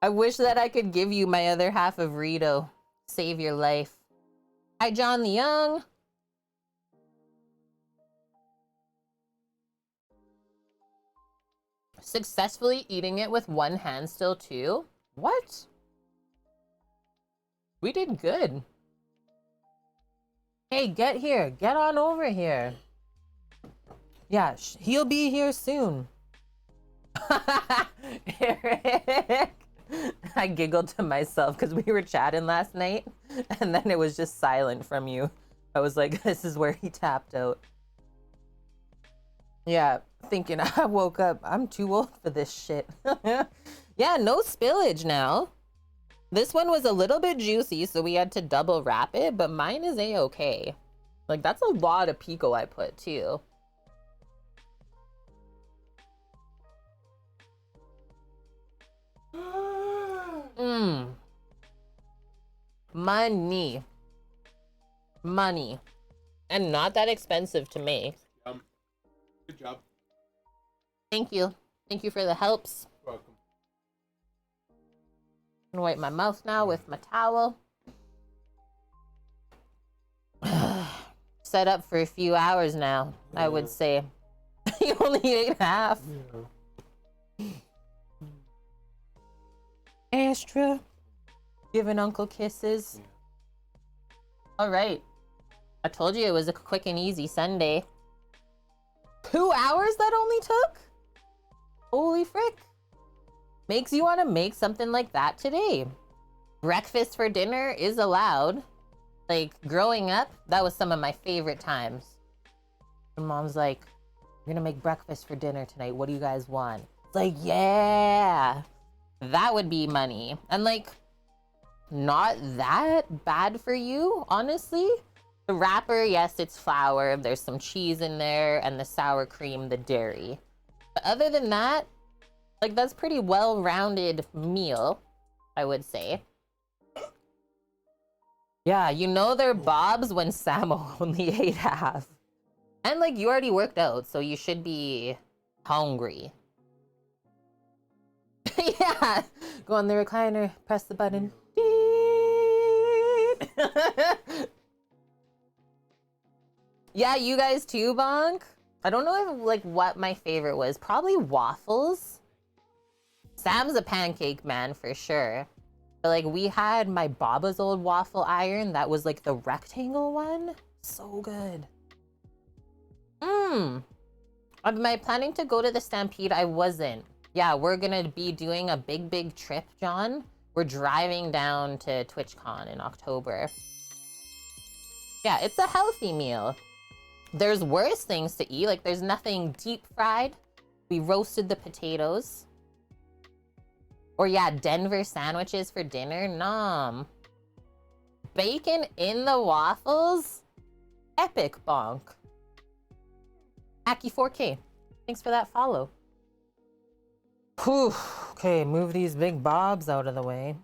I wish that I could give you my other half of Rito. Save your life. Hi, John the Young. Successfully eating it with one hand still too? What? We did good. Hey, get here. Get on over here. Yeah, he'll be here soon. Eric. I giggled to myself because we were chatting last night and then it was just silent from you. I was like, this is where he tapped out. Yeah, thinking I woke up. I'm too old for this shit. Yeah, no spillage now. This one was a little bit juicy, so we had to double wrap it, but mine is a-okay. Like, that's a lot of pico I put, too. Mmm. Money. Money. And not that expensive to make. Good job. Thank you. Thank you for the helps. You're welcome. I'm gonna wipe my mouth now with my towel. Set up for a few hours now, I would say. You only ate half. Yeah. Extra. Giving Uncle kisses. Yeah. All right. I told you it was a quick and easy Sunday. 2 hours that only took? Holy frick. Makes you want to make something like that today. Breakfast for dinner is allowed. Like, growing up, that was some of my favorite times. And Mom's like, we're gonna make breakfast for dinner tonight. What do you guys want? It's like, yeah. That would be money. And like, not that bad for you, honestly. The wrapper, yes, it's flour. There's some cheese in there and the sour cream, the dairy. But other than that, like, that's pretty well-rounded meal, I would say. Yeah, you know they're Bob's when Samo only ate half. And like, you already worked out, so you should be hungry. Yeah, go on the recliner, press the button. Yeah, you guys too, Bonk. I don't know if, like, what my favorite was. Probably waffles. Sam's a pancake man for sure. But like, we had my Baba's old waffle iron. That was like the rectangle one. So good. Am I planning to go to the Stampede? I wasn't. Yeah, we're gonna be doing a big trip, John. We're driving down to TwitchCon in October. Yeah, it's a healthy meal. There's worse things to eat. Like, there's nothing deep fried. We roasted the potatoes. Or yeah, Denver sandwiches for dinner. Nom. Bacon in the waffles? Epic, Bonk. Aki 4K. Thanks for that follow. Whew. Okay, move these big bobs out of the way.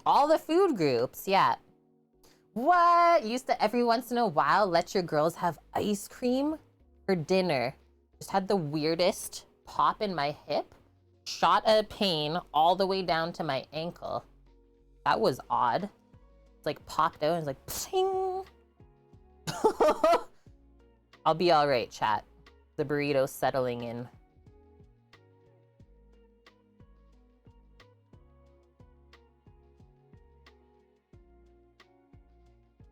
All the food groups, yeah. What? Used to every once in a while let your girls have ice cream for dinner. Just had the weirdest pop in my hip. Shot a pain all the way down to my ankle. That was odd. It's like popped out and it's like pling. I'll be all right, chat. The burrito's settling in.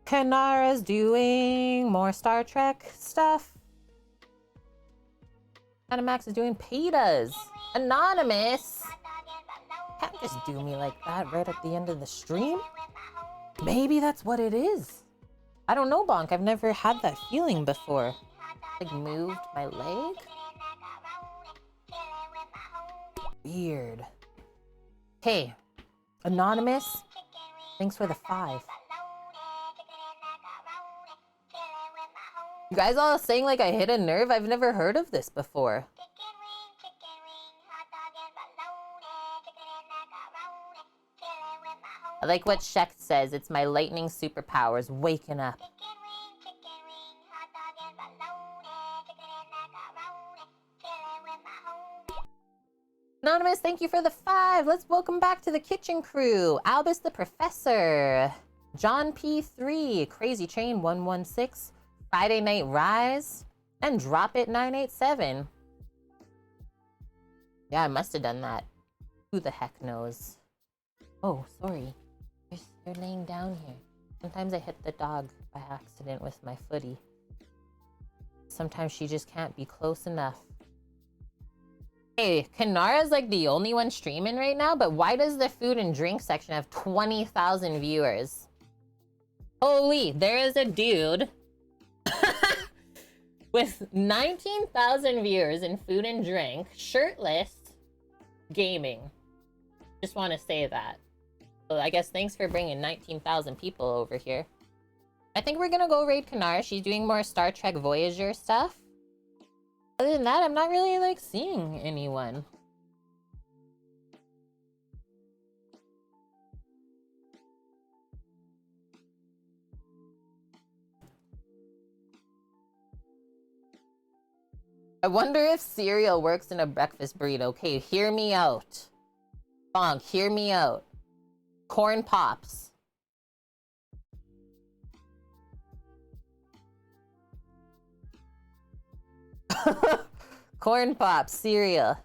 Kanara's doing more Star Trek stuff. Animax is doing pitas. Anonymous. Can't just do me like that right at the end of the stream. Maybe that's what it is. I don't know, Bonk. I've never had that feeling before. Like, moved my leg? Weird. Hey, Anonymous. Thanks for the 5. You guys all saying like I hit a nerve? I've never heard of this before. I like what Sheck says. It's my lightning superpowers waking up. Anonymous, thank you for the 5. Let's welcome back to the kitchen crew. Albus the Professor. John P3. Crazy Chain 116. Friday Night Rise. And Drop It 987. Yeah, I must have done that. Who the heck knows? Oh, sorry. You're laying down here. Sometimes I hit the dog by accident with my footy. Sometimes she just can't be close enough. Hey, Kanara's like the only one streaming right now, but why does the food and drink section have 20,000 viewers? Holy, there is a dude with 19,000 viewers in food and drink, shirtless, gaming. Just want to say that. So I guess thanks for bringing 19,000 people over here. I think we're gonna go raid Kanara. She's doing more Star Trek Voyager stuff. Other than that, I'm not really like seeing anyone. wonder if cereal works in a breakfast burrito. Okay, hear me out. Bonk, hear me out. Corn Pops. Corn Pops, cereal.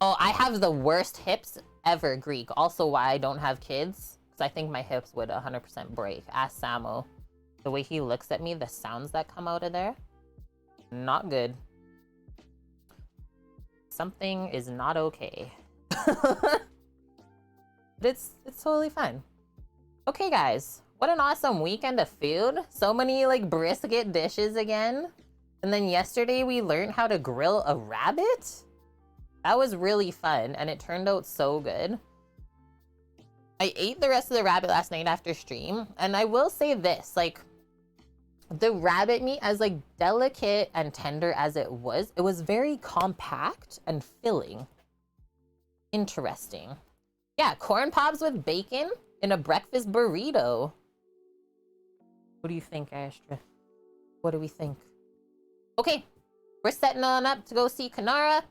Oh, I have the worst hips ever, Greek. Also why I don't have kids. Because I think my hips would 100% break. Ask Samo. The way he looks at me, the sounds that come out of there. Not good. Something is not okay. But it's totally fine. Okay, guys. What an awesome weekend of food. So many like brisket dishes again. And then yesterday we learned how to grill a rabbit. That was really fun and it turned out so good. I ate the rest of the rabbit last night after stream. And I will say this, like the rabbit meat, as like delicate and tender as it was very compact and filling. Interesting. Yeah, corn pops with bacon in a breakfast burrito. What do you think, Astra? What do we think? Okay, we're setting on up to go see Kanara.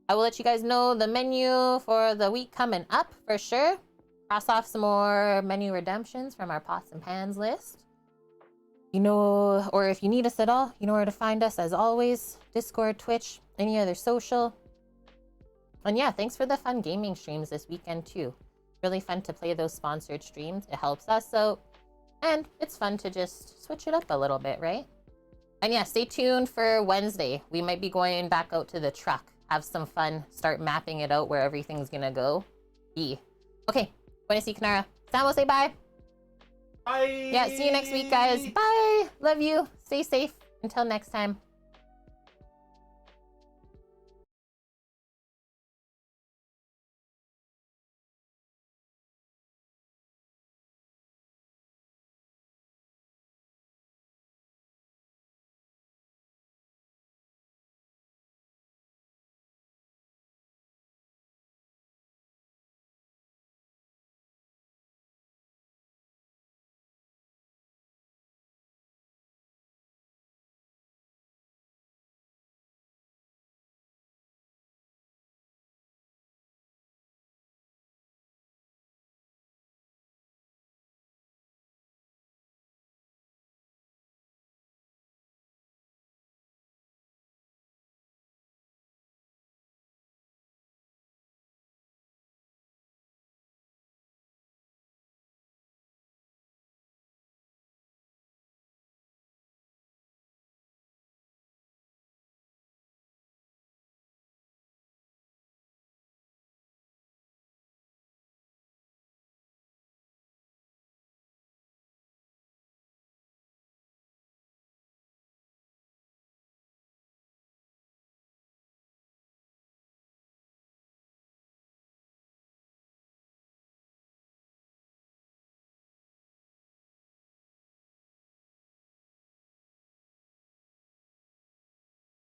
I will let you guys know the menu for the week coming up for sure. Cross off some more menu redemptions from our pots and pans list. You know, or if you need us at all, you know where to find us as always. Discord, Twitch, any other social. And yeah, thanks for the fun gaming streams this weekend too. Really fun to play those sponsored streams. It helps us out. And it's fun to just switch it up a little bit, right? And yeah, stay tuned for Wednesday. We might be going back out to the truck. Have some fun. Start mapping it out where everything's gonna go. Okay, going to see Kanara. Sam will say bye. Bye. Yeah, see you next week, guys. Bye. Love you. Stay safe. Until next time.